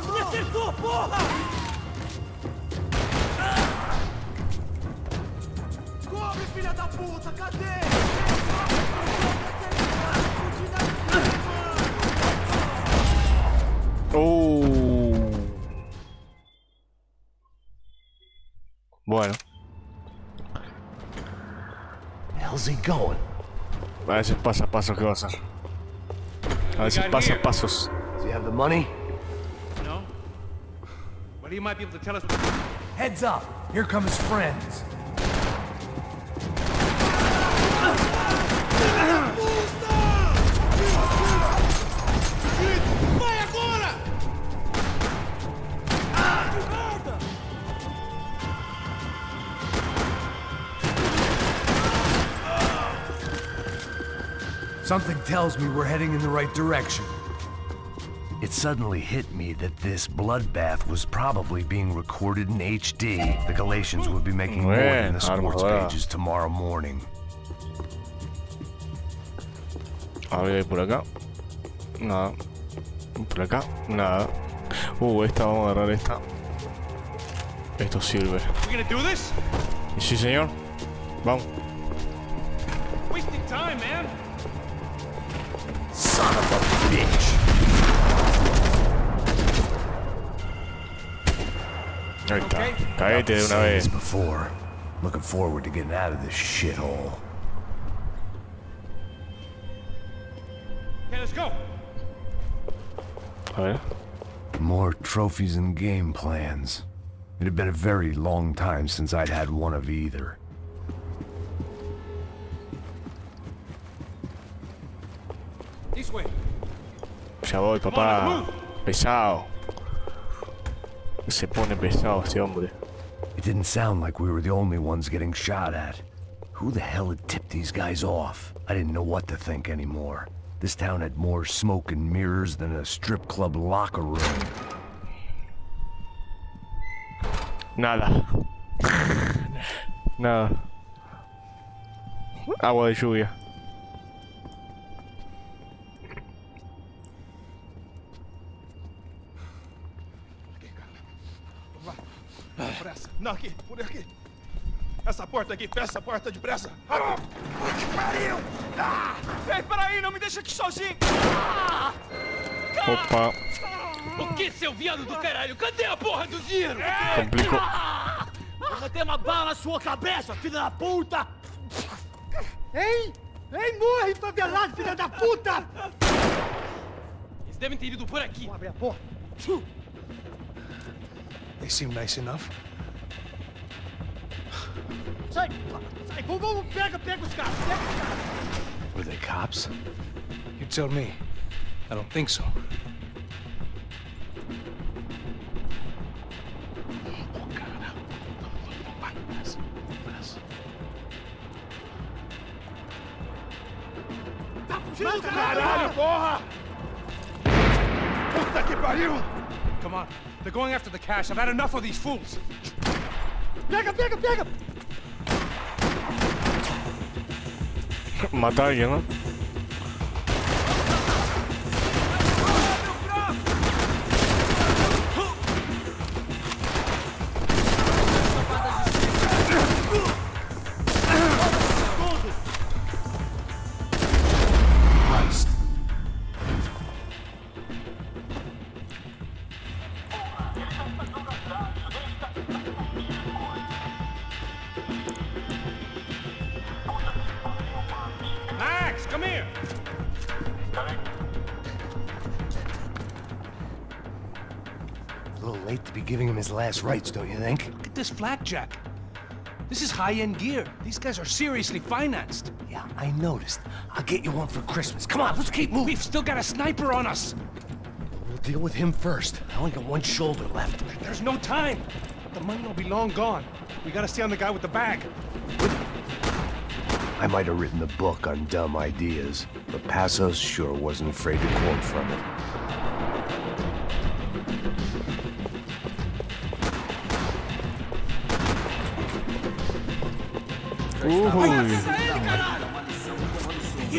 Me acertou, porra! Corre, filha da puta! Cadê? Bueno. How's he going? A veces pasa pasos que va a hacer. A veces pasa pasos. Does he have the money? No? But he might be able to tell us. Heads up! Here come his friends! Vai agora! Something tells me we're heading in the right direction. It suddenly hit me that this bloodbath was probably being recorded in HD. The Galatians would be making more than the sports pages tomorrow morning. A ver, por acá. Nada. Por acá. Nada. Esta, vamos a agarrar esta. Esto sirve. We gonna do this? Sí, señor. Vamos. Wasting time, man. Son of a bitch! Ahí está. Caete de una vez. Before. Looking forward to getting out of this shithole. Okay, let's go. A ver. More trophies and game plans. It had been a very long time since I'd had one of either. This way. Ya voy, papá. Pesado. Se pone pesado este hombre. It didn't sound like we were the only ones getting shot at. Who the hell had tipped these guys off? I didn't know what to think anymore. This town had more smoke and mirrors than a strip club locker room. Nada. Nada. Agua de lluvia. Pressa. Não, aqui, por aqui. Essa porta aqui, fecha essa porta depressa. Rápido. Que pariu! Ah! Ei, peraí, não me deixa aqui sozinho! Ah! Opa. O que, seu viado do caralho? Cadê a porra do dinheiro? Complicou. Vou meter uma bala na sua cabeça, filha da puta! Ei! Ei, morre, favelado, filha da puta! Eles devem ter ido por aqui. Vamos abrir a porta. They seem nice enough. Sai! Sai! Vamos, pega os caras! Pega os caras! Were they cops? You tell me. I don't think so. Caralho, porra! Puta que pariu! Come on. They're going after the cash. I've had enough of these fools. Pega! Matar a alguien, ¿no? Max, come here. A little late to be giving him his last rites, don't you think? Look at this flakjack. This is high-end gear. These guys are seriously financed. Yeah, I noticed. I'll get you one for Christmas. Come on, let's keep moving. We've still got a sniper on us. We'll deal with him first. I only got one shoulder left. There's no time. The money will be long gone. We gotta stay on the guy with the bag. I might have written the book on dumb ideas, but Passos sure wasn't afraid to quote from it.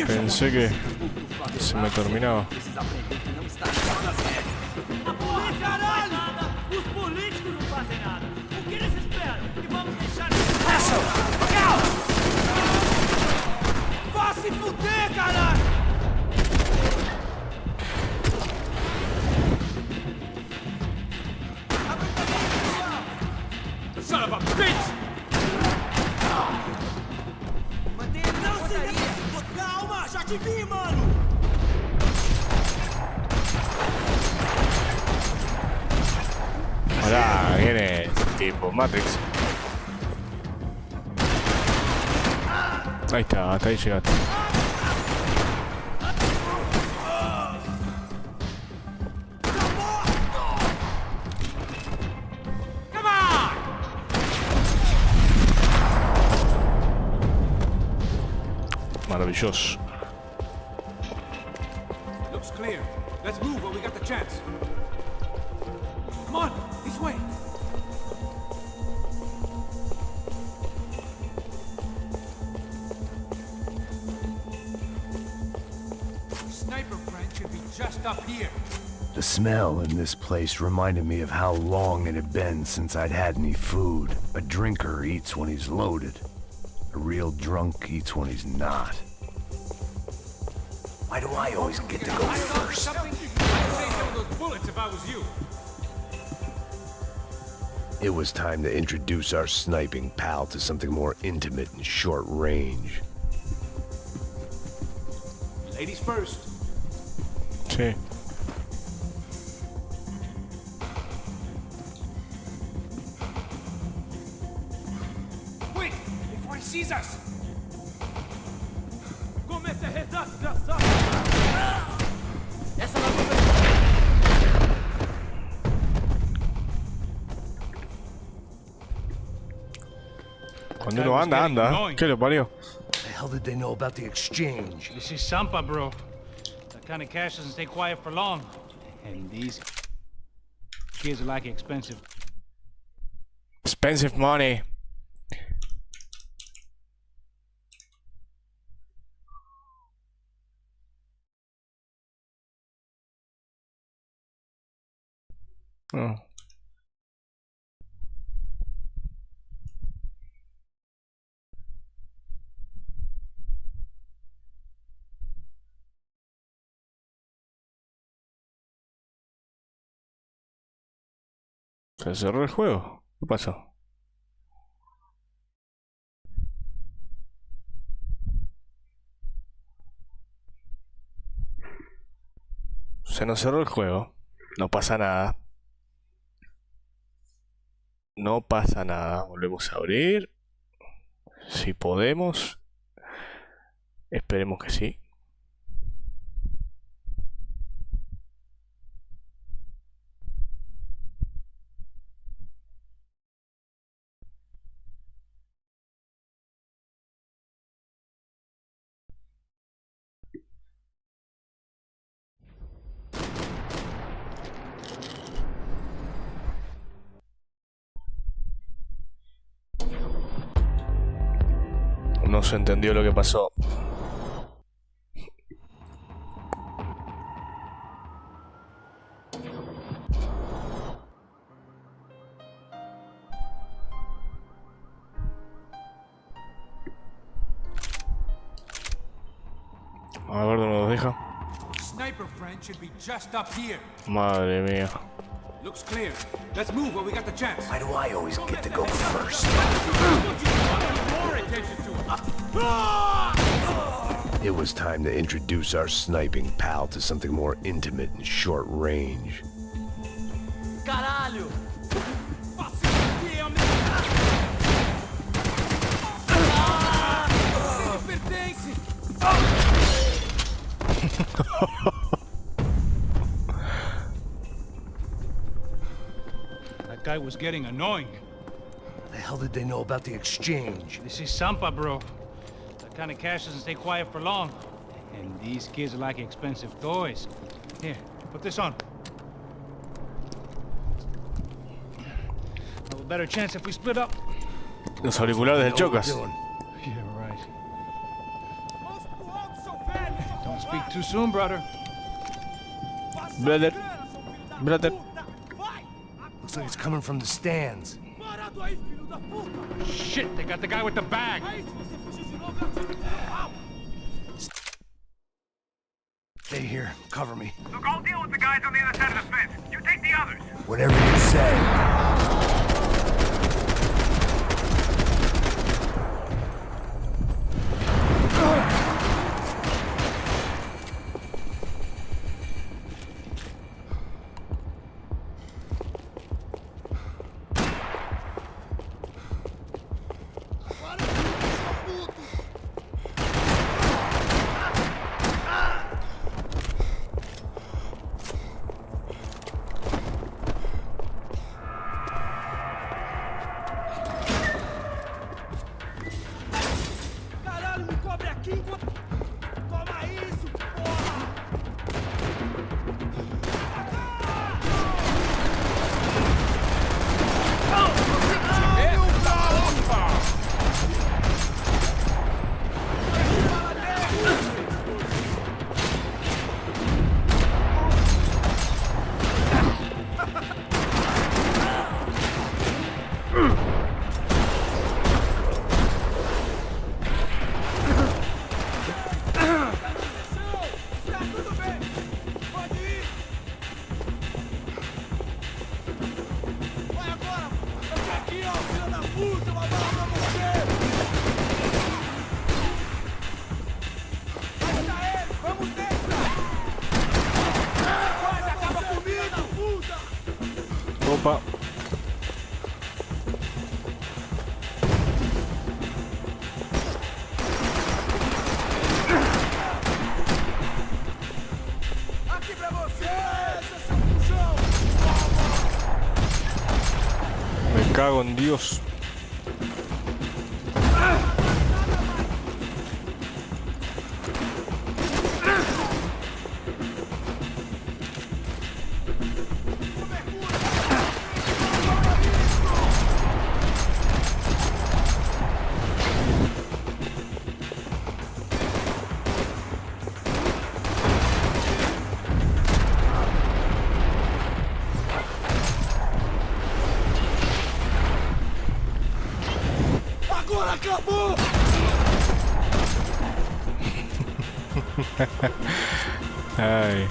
Pensé que se me terminaba. Os políticos não fazem nada. O que eles esperam? Que vamos deixar... Vá se fuder, caralho! Son of a bitch! Não se mexe! Calma, já te vi, mano! Ahora viene tipo Matrix. Ahí está, hasta ahí llegaste. Maravilloso. Looks clear. Let's move while we got the chance. Come on, this way. Sniper friend should be just up here. The smell in this place reminded me of how long it had been since I'd had any food. A drinker eats when he's loaded. A real drunk eats when he's not. Why do I always get to go first? I'd say some of those bullets if I was you. It was time to introduce our sniping pal to something more intimate and short range. Ladies first. Sí. Quick, before he sees us. Comece a rezar, desgraçado! Essa não é... Cuando uno anda. ¿Qué le parió? What the hell did they know about the exchange? This is Sampa, bro. That kind of cash doesn't stay quiet for long. And these kids are like expensive. Expensive money. Oh. Se cerró el juego. ¿Qué pasó? Se nos cerró el juego. No pasa nada. No pasa nada. Volvemos a abrir. Si podemos. Esperemos que sí. No se entendió lo que pasó. A ver dónde nos deja. Sniper friend should be just up here. Madre mía. Looks clear. Let's move while we got the chance. Why do I always get to go first? More attention to it. It was time to introduce our sniping pal to something more intimate and short range. Caralho! That guy was getting annoying. What the hell did they know about the exchange? This is Sampa, bro. That kind of cash doesn't stay quiet for long. And these kids are like expensive toys. Here, put this on. Have a better chance if we split up. Los auriculares del Chocas. Yeah, right. Don't speak too soon, brother. Brother. Brother. Looks like it's coming from the stands. Shit, they got the guy with the bag. Stay here. Cover me. Look, I'll deal with the guys on the other side of the fence. You take the others. Whatever you say. Opa. Me cago en Dios. Agora acabou! Ay.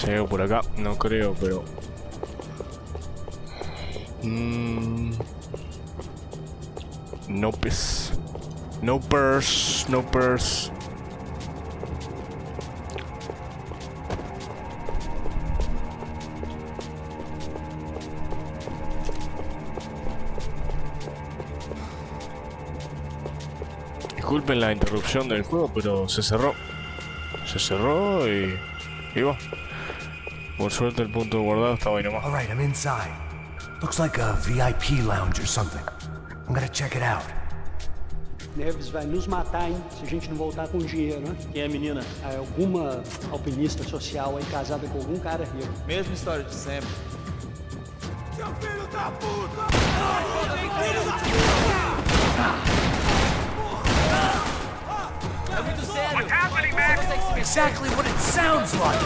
Llego por acá, no creo, pero... No purse. No purse, no purse. Disculpen la interrupción del juego, pero se cerró. Se cerró y va. Por suerte el punto de guardado estaba ahí nomás. All right, I'm inside. Looks like a VIP lounge or something. I'm gonna check it out. Neves vai nos matar, hein, se a gente não voltar com dinheiro, né? Quem é a menina? É alguma alpinista social aí casada com algum cara rico. Mesma história de sempre. Seu filho da puta! Filho da puta! É muito sério. What's happening, Max? Exactly what it sounds like!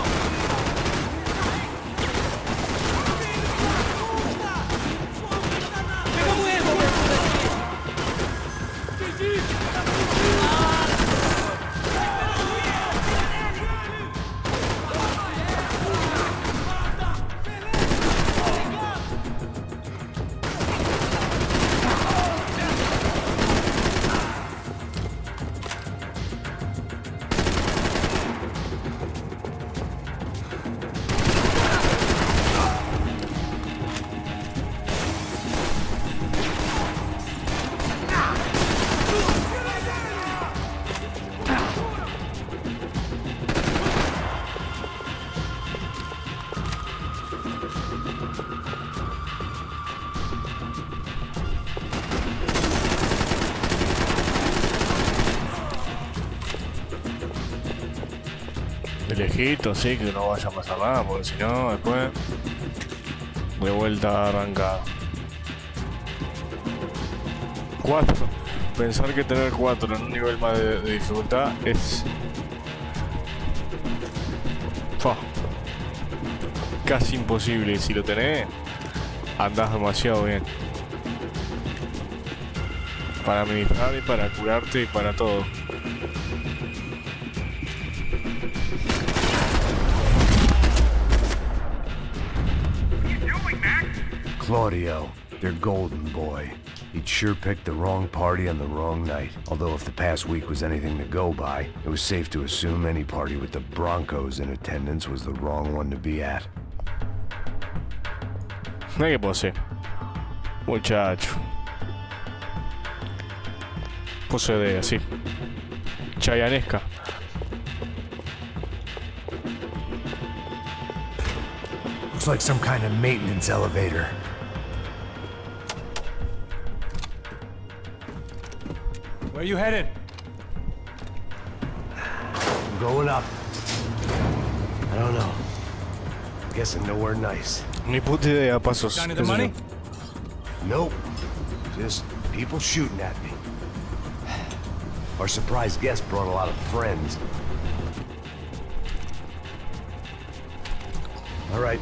De lejito, sí, que no vaya a pasar nada, porque si no, después de vuelta arrancada. 4. Pensar que tener 4 en un nivel más de dificultad es... casi imposible, y si lo tenés, andás demasiado bien. Para administrar y para curarte y para todo. Claudio, their golden boy. He'd sure picked the wrong party on the wrong night. Although if the past week was anything to go by, it was safe to assume any party with the Broncos in attendance was the wrong one to be at. No hay que pose. Muchacho. Pose de así. Chayanesca. Looks like some kind of maintenance elevator. Where you headed? I'm going up. I don't know. I'm guessing nowhere nice. Ni puta idea, pasos. Down to the money? Nope. Just people shooting at me. Our surprise guest brought a lot of friends. All right.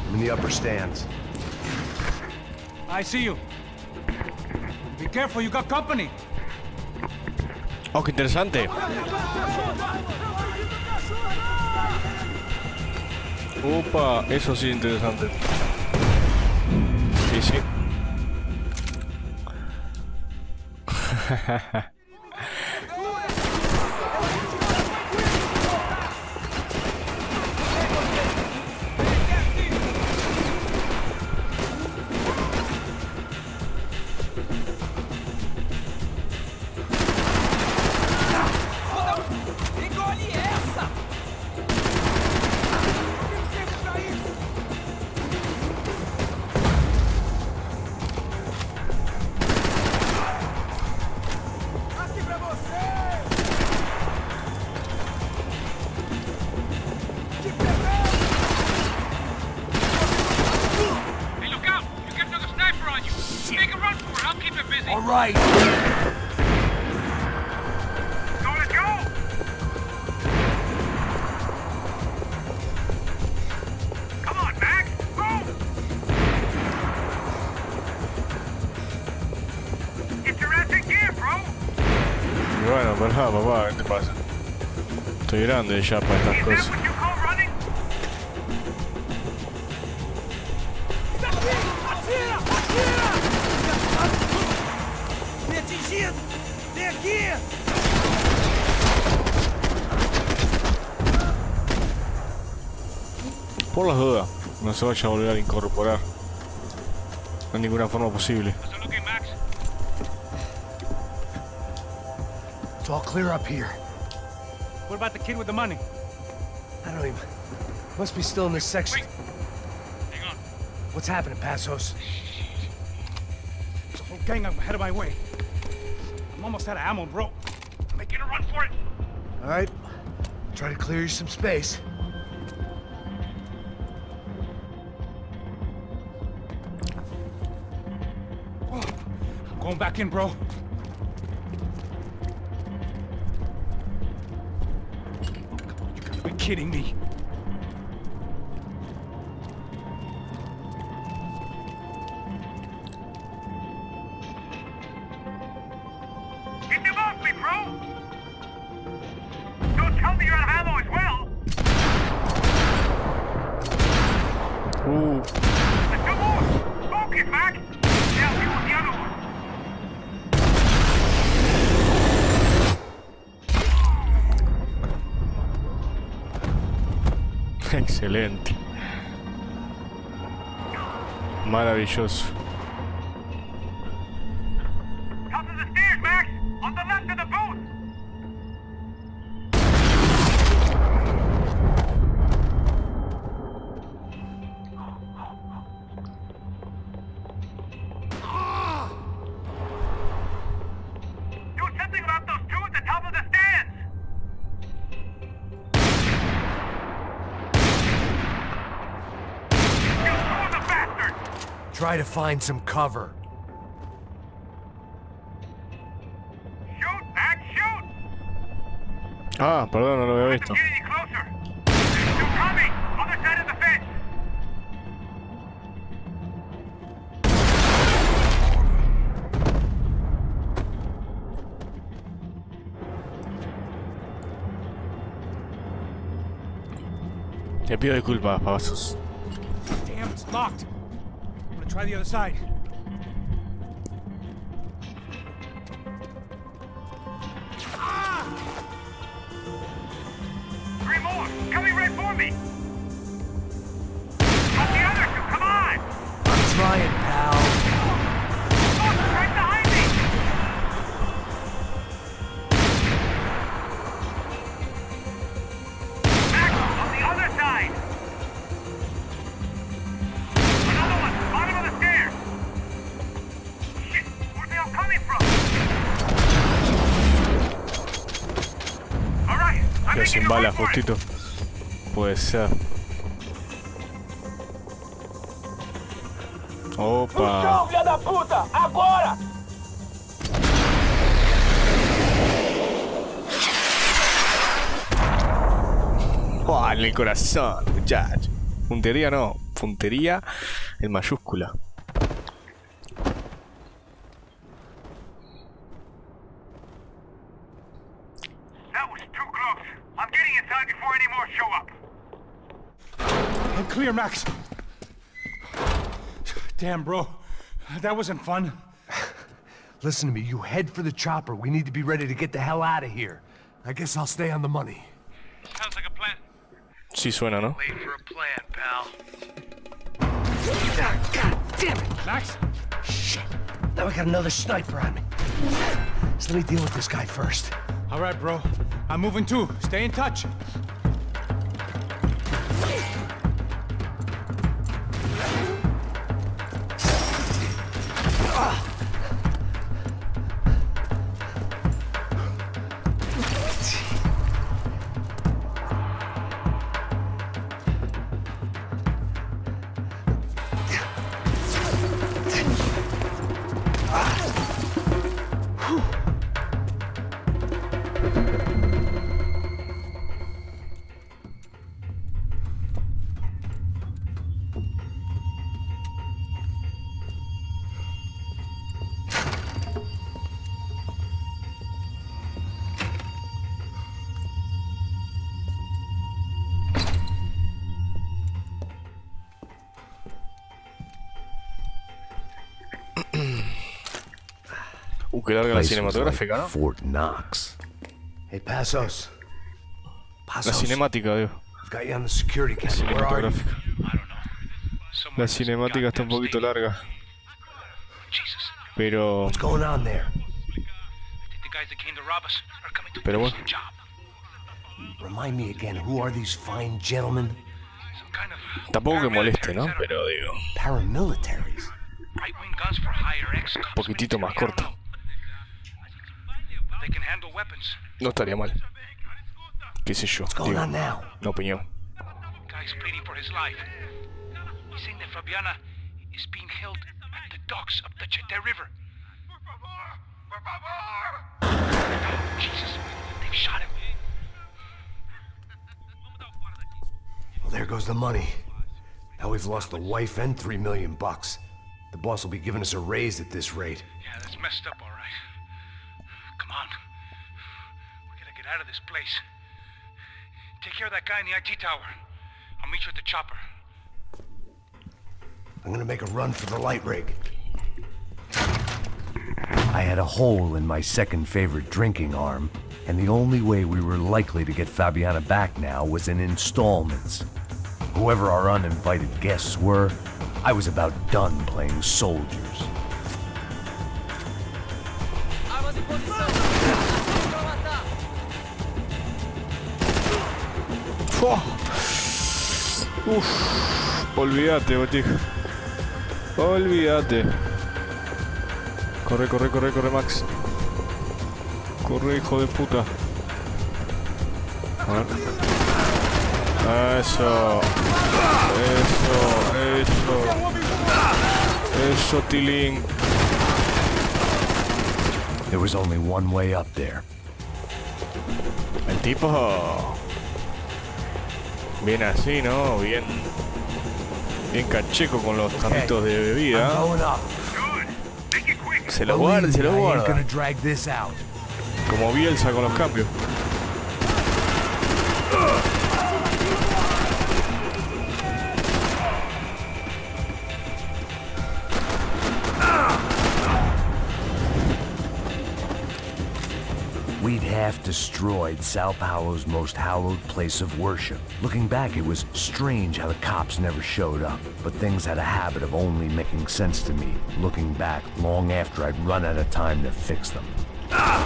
I'm in the upper stands. I see you. Be careful, you got company. Oh, qué interesante. Opa, eso sí es interesante. Sí, sí. All right. Don't let Bueno, pará, papá, ¿qué te pasa? Estoy grande ya para estas cosas. Por las dudas, no se vaya a volver a incorporar. No hay ninguna forma posible. It's all clear up here. What about the kid with the money? I don't even... Must be still in this section. Hang on. What's happening, Passos? There's a whole gang ahead of my way. I'm almost out of ammo, bro. I'm making a run for it. All right. Try to clear you some space. I'm going back in, bro. You gotta be kidding me. Get them off me, bro! Don't tell me you're out of ammo as well! Ooh. There's two more! Focus, Mac! Now deal with the other one! Excelente. Maravilloso. Top of the stairs, Max! On the left of the booth! Do something about those two at the top of the stairs! You two of the bastards! Try to find some cover. Shoot, Max, shoot! Ah, perdón, no lo había visto. Get any closer! There's two coming! Other side of the fence! Te pido disculpas, Passos. Damn, it's locked. I'm gonna try the other side. Three more! Coming right for me! But the other two, come on! I'm trying, pal. Look, right behind me! Max, on the other side! Another one, bottom of the stairs! Shit, where are they all coming from? All right, I'm Quedó making sin a balas, run for it. justito. Puede ser. Opa. Filha da puta! Agora! Oh, en el corazón, muchacho. Puntería no, puntería en mayúscula. That was too close. I'm getting inside before any more show up. I'm clear, Max. Damn, bro. That wasn't fun. Listen to me, you head for the chopper. We need to be ready to get the hell out of here. I guess I'll stay on the money. Sounds like a plan. Sí suena, ¿no? Wait for a plan, pal. God damn it! Max? Shit. Now I got another sniper on me. So let me deal with this guy first. All right, bro. I'm moving too. Stay in touch. qué larga la Place was cinematográfica, like ¿no? Fort Knox. Hey, Passos. La cinemática, digo. I've got you on the security La camera. Where are you? cinematográfica. La cinemática está un poquito larga. Pero... What's going on there? Pero bueno. Remind me again, who are these fine gentlemen? Tampoco que moleste, ¿no? Pero digo... Paramilitaries. Un poquitito más corto. No estaría mal. ¿Qué sé yo? Digo, una opinión. Well, there goes the money. Now we've lost the wife and $3 million. The boss will be giving us a raise at this rate. Yeah, that's messed up, all right. Come on. We gotta get out of this place. Take care of that guy in the IT tower. I'll meet you at the chopper. I'm gonna make a run for the light rig. I had a hole in my second favorite drinking arm, and the only way we were likely to get Fabiana back now was in installments. Whoever our uninvited guests were, I was about done playing soldiers. Olvídate, botija. Olvídate. Corre, corre, corre, corre, Max. Corre, hijo de puta. A ver. Eso. Eso, Tilín. There was only one way up there. El tipo... Bien así, ¿no? Bien cacheco con los tarritos de bebida. Se los guarda, se los guarda. Como Bielsa con los cambios. We'd half destroyed Sao Paulo's most hallowed place of worship. Looking back, it was strange how the cops never showed up, but things had a habit of only making sense to me, looking back long after I'd run out of time to fix them. I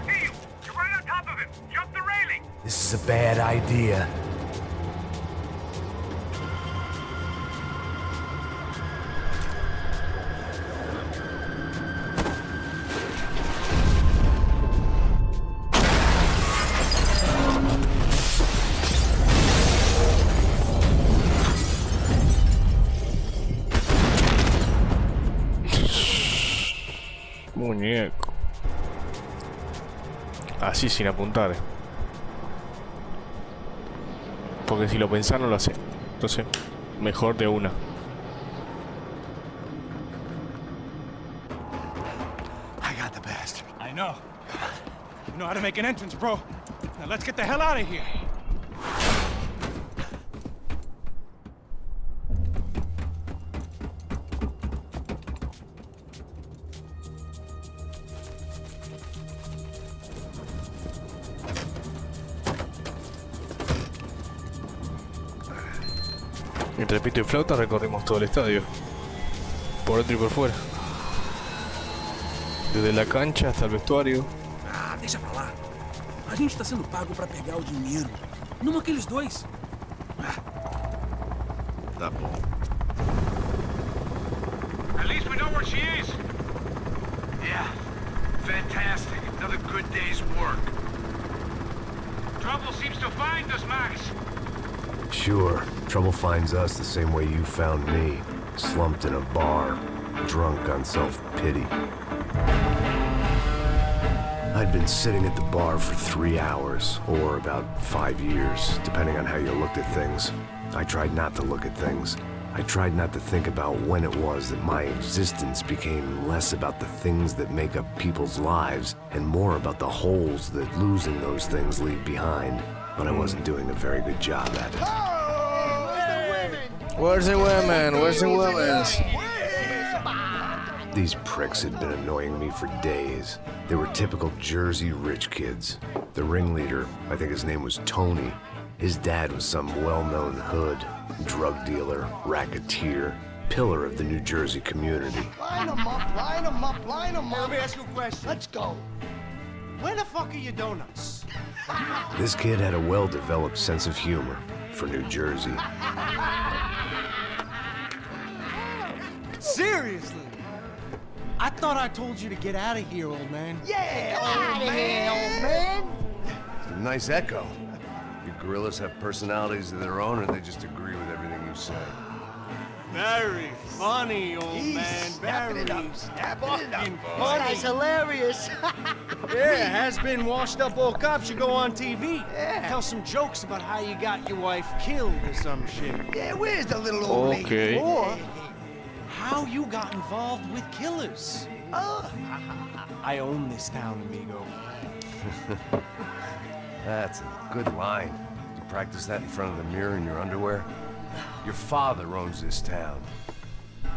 see you! You're right on top of him! Jump the railing! This is a bad idea. Muñeco. Así sin apuntar. Porque si lo pensás no lo hace. Entonces, mejor de una. I got the bastard. I know. You know how to make an entrance, bro. Now let's get the hell out of here. Entre pito y flauta recorrimos todo el estadio. Por dentro y por fuera. Desde la cancha hasta el vestuario. Ah, deixa pra lá. A gente tá sendo pago pra pegar o dinheiro. Não aqueles dois. Tá bom. At least we know where she is. Yeah. Fantastic. Another good day's work. Trouble seems to find us, Max. Sure, trouble finds us the same way you found me. Slumped in a bar, drunk on self-pity. I'd been sitting at the bar for 3 hours, or about 5 years, depending on how you looked at things. I tried not to look at things. I tried not to think about when it was that my existence became less about the things that make up people's lives, and more about the holes that losing those things leave behind. But I wasn't doing a very good job at it. Where's the women? Where's the women? These pricks had been annoying me for days. They were typical Jersey rich kids. The ringleader, I think his name was Tony. His dad was some well-known hood, drug dealer, racketeer, pillar of the New Jersey community. Line them up, line them up, line them up. Let me ask you a question. Let's go. Where the fuck are your donuts? This kid had a well-developed sense of humor for New Jersey. Seriously? I thought I told you to get out of here, old man. Yeah, old man. It's a nice echo. You gorillas have personalities of their own, or they just agree with everything you say? Very funny, old man. Very fucking funny. This guy's hilarious. Yeah, has-been washed-up old cop should go on TV. Yeah. Tell some jokes about how you got your wife killed or some shit. Yeah, where's the little old lady? Okay. Or how you got involved with killers. I own this town, amigo. That's a good line. You practice that in front of the mirror in your underwear? Your father owns this town.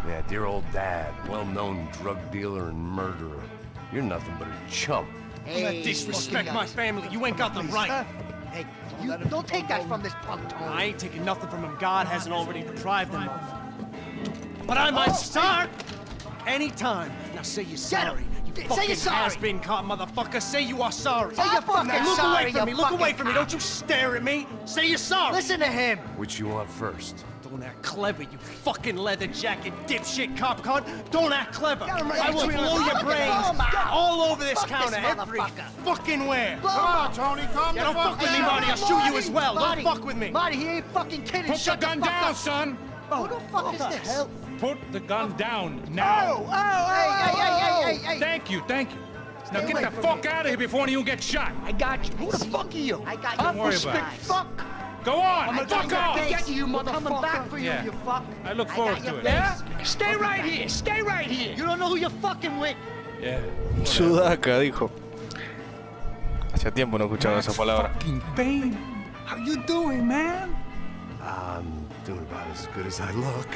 Yeah, dear old dad, well-known drug dealer and murderer. You're nothing but a chump. Hey, Disrespect my family. You ain't got them right. Hey, you don't take that from this punk, Tony. I ain't taking nothing from him God hasn't already deprived them of. But I might start anytime. Now say you're sorry. You Say fucking you're sorry. has-been caught, motherfucker. Say you are sorry. Say you're fucking Look sorry, away from me. you Look away fucking from me. Don't you stare at me. Say you're sorry. Listen to him. Which you want first? Don't act clever, you fucking leather jacket dipshit cop cunt. Don't act clever. Get him right I will between blow the your fucking brains thumb out. all over this Fuck counter, this every motherfucker. fucking where. Come on, Tony, calm Yeah, don't fuck with me, Marty. I'll shoot you as well. Marty, Don't fuck with me. Marty, he ain't fucking kidding. Put Shut the gun fuck down, up. son. Who the fuck is this? Hell? Put the gun down now. Hey. Thank you, thank you. Now Stay get away the from fuck me. out of here before one of you get shot. I got you. Who the fuck are you? I got you. Don't worry about it. Fuck. Go on, I'm fuck off. get you, motherfucker. Coming back for you, Yeah. you fuck. I look got forward your to it. face. Stay right here. Stay right here. You don't know who you're fucking with. Yeah. Sudaca, dijo. Hacía tiempo no escuchaba esa palabra. Fucking Payne. How you doing, man? I'm doing about as good as I look.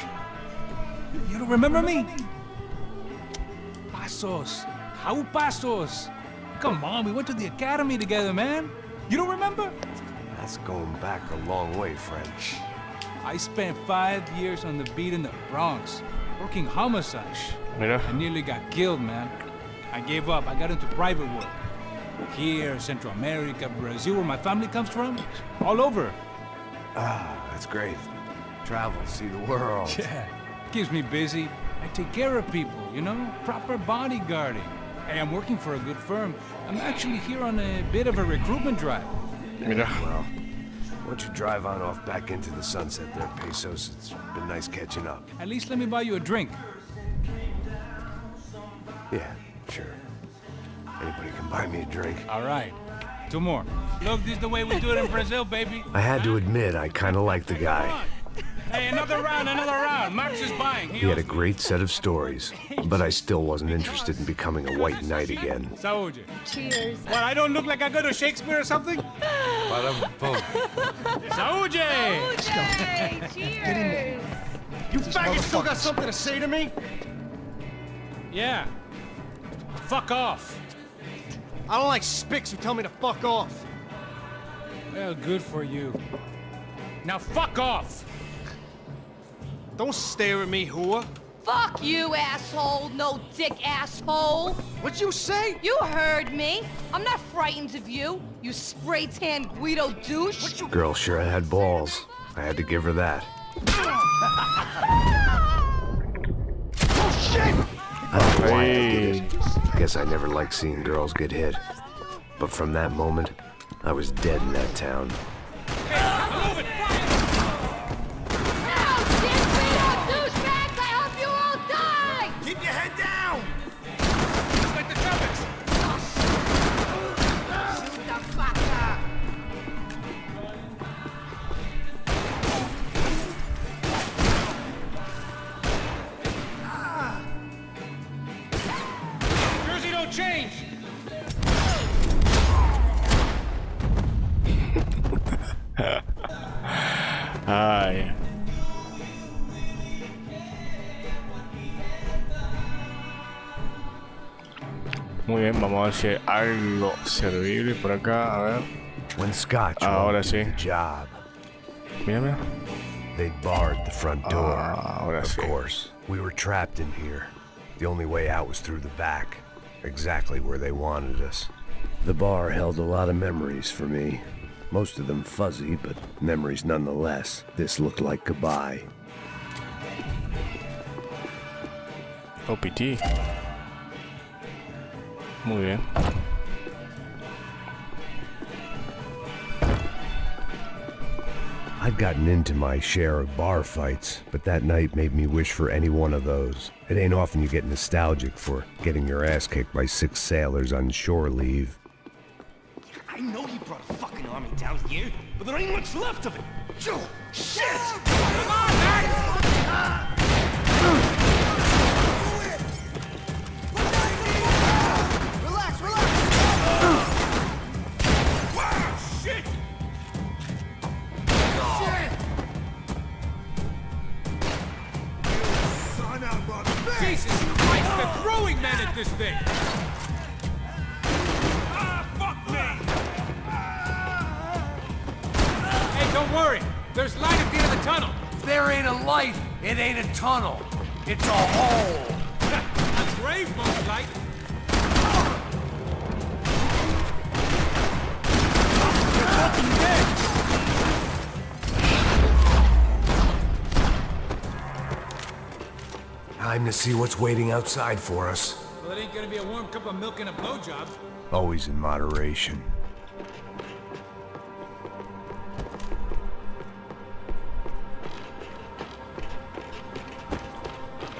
You don't remember me? Pasos. How Pasos? Come on, we went to the academy together, man. You don't remember? That's going back a long way, friend. I spent 5 years on the beat in the Bronx, working homicide. Mira. I nearly got killed, man. I gave up. I got into private work. Here, Central America, Brazil, where my family comes from. All over. Ah, that's great. Travel, see the world. Yeah. Keeps me busy. I take care of people, you know? Proper bodyguarding. Hey, I'm working for a good firm. I'm actually here on a bit of a recruitment drive. Mira. Well, why don't you drive on off back into the sunset there, Pesos? It's been nice catching up. At least let me buy you a drink. Yeah, sure. Anybody can buy me a drink. All right. 2 more. Look, this is the way we do it in Brazil, baby. I had to admit, I kind of liked the guy. Hey, another round, another round. Max is buying. He had a great set of stories, but I still wasn't interested in becoming a white knight again. Saúde. Cheers. What, I don't look like I go to Shakespeare or something? Saúde! Cheers. You faggots still got something to say to me? Yeah. Fuck off. I don't like spics who tell me to fuck off. Well, good for you. Now fuck off. Don't stare at me, whore. Fuck you, asshole. No dick asshole. What'd you say? You heard me. I'm not frightened of you, you spray-tan Guido douche. Girl sure had balls. I had to give her that. Oh, shit! I don't know why I did it. Guess I never liked seeing girls get hit. But from that moment, I was dead in that town. Keep your head down! Just like the trumpets. Jersey don't change. Ay. Muy bien, vamos a ver si hay algo servible por acá, a ver. When Scotch Ahora walked sí. into the job, Mira, mira. they barred the front door. Ahora Of sí. course, we were trapped in here. The only way out was through the back, exactly where they wanted us. The bar held a lot of memories for me. Most of them fuzzy, but memories nonetheless. This looked like goodbye. OPT. Muy bien. I'd gotten into my share of bar fights, but that night made me wish for any one of those. It ain't often you get nostalgic for getting your ass kicked by 6 sailors on shore leave. I know you brought a fucking army down here, but there ain't much left of it. Shit! Come on, man! Relax, relax! Wow, shit! Son of a bitch! Jesus Christ, they're throwing men at this thing! Ah, fuck me! Hey, don't worry. There's light at the end of the tunnel. There ain't a light. It ain't a tunnel. It's a hole. A grave, most light. Time to see what's waiting outside for us. Well, it ain't gonna be a warm cup of milk and a blowjob. Always in moderation.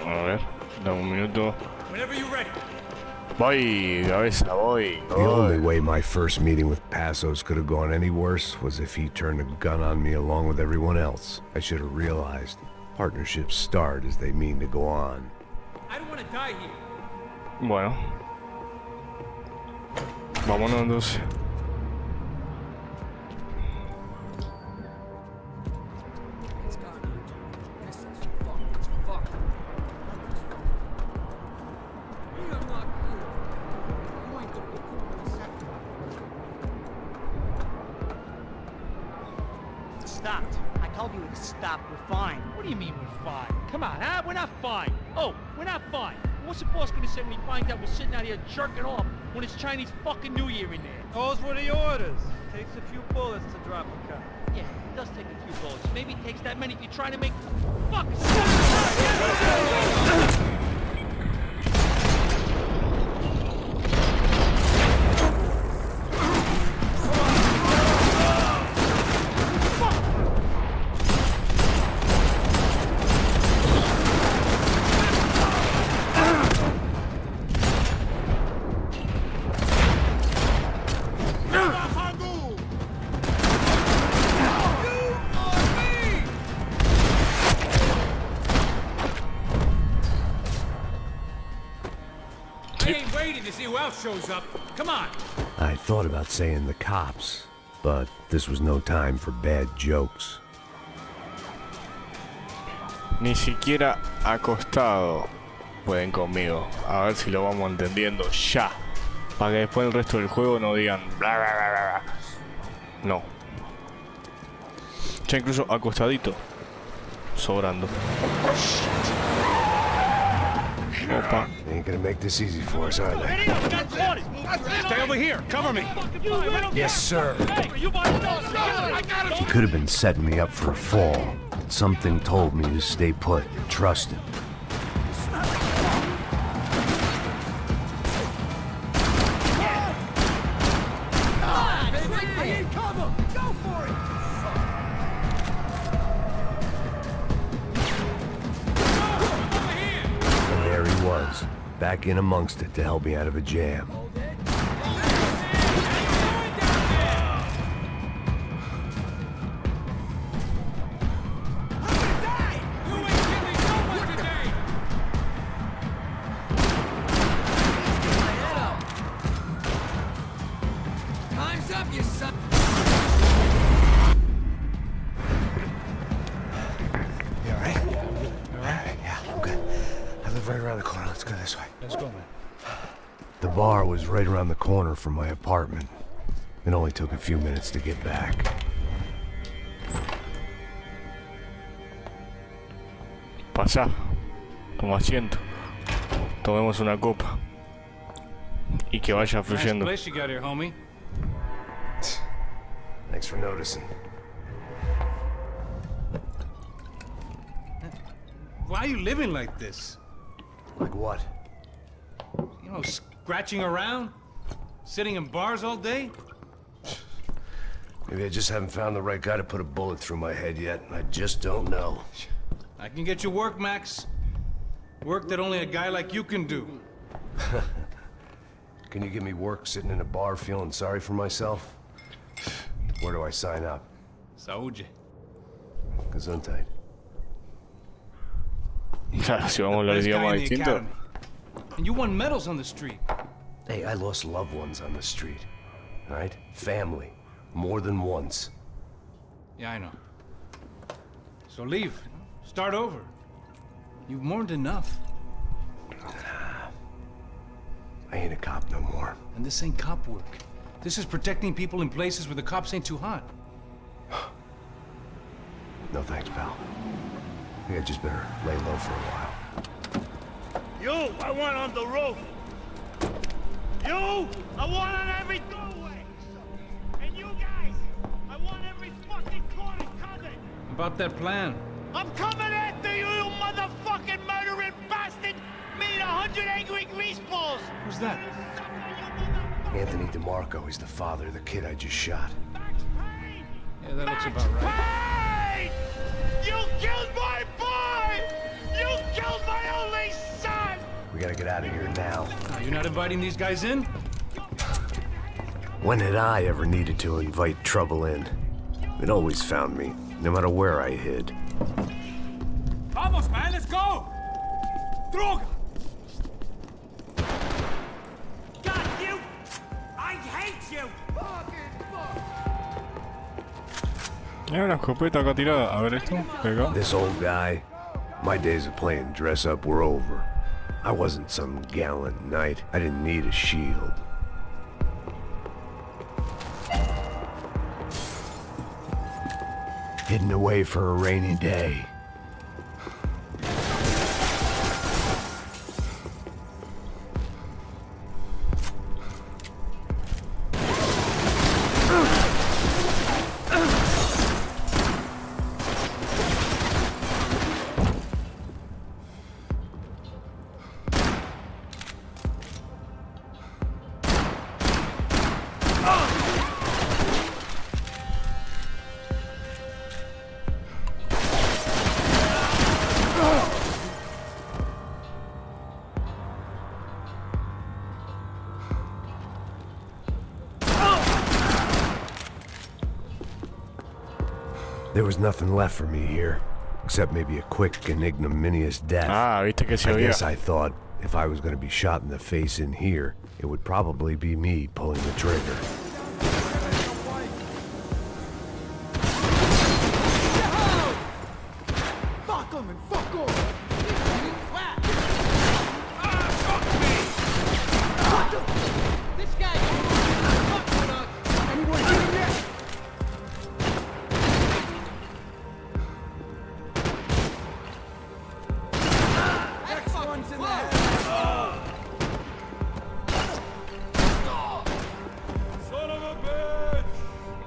A ver, dame un minuto. Whenever you're ready. Voy, cabeza, voy. The only way my first meeting with Passos could have gone any worse was if he turned a gun on me along with everyone else. I should have realized. Partnerships start as they mean to go on. I don't want to die here. Bueno. Vámonos entonces. Stopped. I told you to stop. We're fine. What do you mean we're fine? Come on, huh? We're not fine. Oh, we're not fine. What's the boss gonna say when he finds out we're sitting out here jerking off when it's Chinese fucking New Year in there? Those were the orders. Takes a few bullets to drop a car. Yeah, it does take a few bullets. Maybe it takes that many if you're trying to make... Fuck! I ain't waiting to see who else shows up. Come on. I thought about saying the cops, but this was no time for bad jokes. Ni siquiera acostado pueden conmigo. A ver si lo vamos entendiendo ya. Para que después el resto del juego no digan bla bla bla bla. No. Ya incluso acostadito. Sobrando. Opa. They ain't gonna make this easy for us, are they? Stay over here. Cover me. Yes, sir. He could have been setting me up for a fall. Something told me to stay put. Trust him. And there he was, back in amongst it to help me out of a jam. Time's up, you son. You alright? Alright? Yeah, I'm good. I live right around the corner. Let's go this way. Let's go, man. The bar was right around the corner from my apartment. It only took a few minutes to get back. Pasá. Toma asiento. Tomemos una copa. Y que vaya fluyendo. Nice place you got here, homie. Thanks for noticing. Why are you living like this? Like what? You know, scratching around? Sitting in bars all day? Maybe I just haven't found the right guy to put a bullet through my head yet. I just don't know. I can get you work, Max. Work that only a guy like you can do. Can you give me work sitting in a bar feeling sorry for myself? Where do I sign up? Saúde. Gesundheit. Si vamos a hablar Best guy idioma in the distinto. academy. And you won medals on the street. Hey, I lost loved ones on the street. All right? Family. More than once. Yeah, I know. So leave. Start over. You've mourned enough. I ain't a cop no more. And this ain't cop work. This is protecting people in places where the cops ain't too hot. No thanks, pal. I think I just better lay low for a while. You, I want on the roof. You, I want on every doorway. And you guys, I want every fucking corner covered. About that plan. I'm coming after you, you motherfucking murdering bastard! Me and 100 angry greaseballs! Who's that? Anthony DeMarco, he's the father of the kid I just shot. Yeah, that looks about right. Hey! You killed my boy! You killed my only son! We gotta get out of here now. You're not inviting these guys in? When had I ever needed to invite trouble in? It always found me, no matter where I hid. Vamos, man, let's go! Droga! God, you! I hate you! Hay una escopeta acá tirada. A ver esto. Pega. This old guy, my days of playing dress up were over. I wasn't some gallant knight. I didn't need a shield. Hidden away for a rainy day. There was nothing left for me here, except maybe a quick and ignominious death. Ah, viste que se I oía. guess I thought if I was going to be shot in the face in here, it would probably be me pulling the trigger. Fuck 'em and fuck off! This guy fuck with us. Anyone get in there? Next one's in there.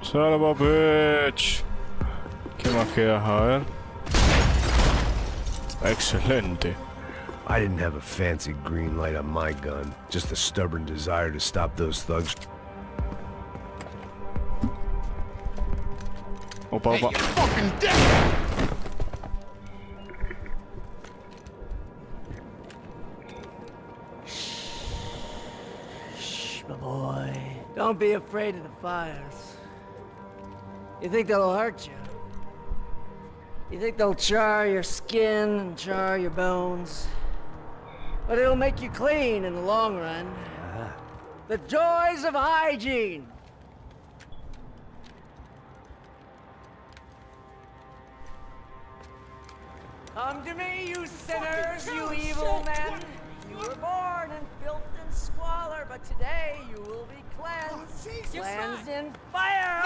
Son of a bitch. ¿Qué más queda? A ver. Excelente. I didn't have a fancy green light on my gun, just the stubborn desire to stop those thugs. Opa, opa. Fucking dead! Shh, my boy. Don't be afraid of the fires. You think they'll hurt you? You think they'll char your skin and char your bones? But it'll make you clean in the long run. The joys of hygiene! Come to me, you sinners, you evil men! You were born in filth and squalor, but today you will be cleansed. Cleansed in fire!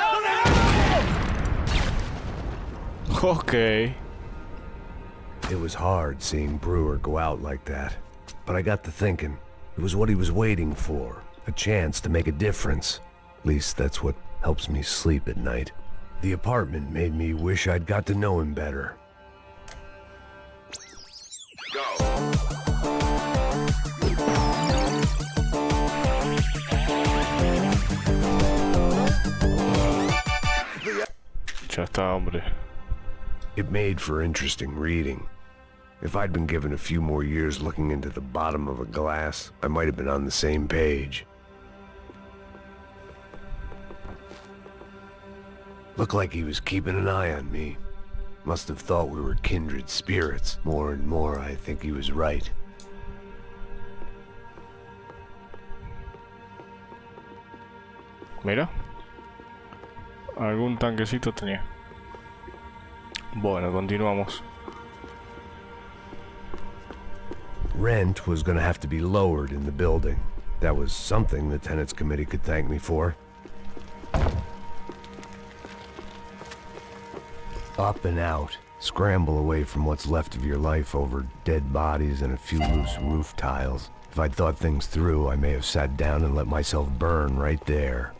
Okay. It was hard seeing Brewer go out like that, but I got to thinking, it was what he was waiting for, a chance to make a difference. At least that's what helps me sleep at night. The apartment made me wish I'd got to know him better. Ya está, hombre. It made for interesting reading. If I'd been given a few more years looking into the bottom of a glass, I might have been on the same page. Looked like he was keeping an eye on me. Must have thought we were kindred spirits. More and more, I think he was right. Mira. Algún tanquecito tenía. Bueno, continuamos. Rent was gonna have to be lowered in the building. That was something the tenants committee could thank me for. Up and out. Scramble away from what's left of your life over dead bodies and a few loose roof tiles. If I'd thought things through, I may have sat down and let myself burn right there.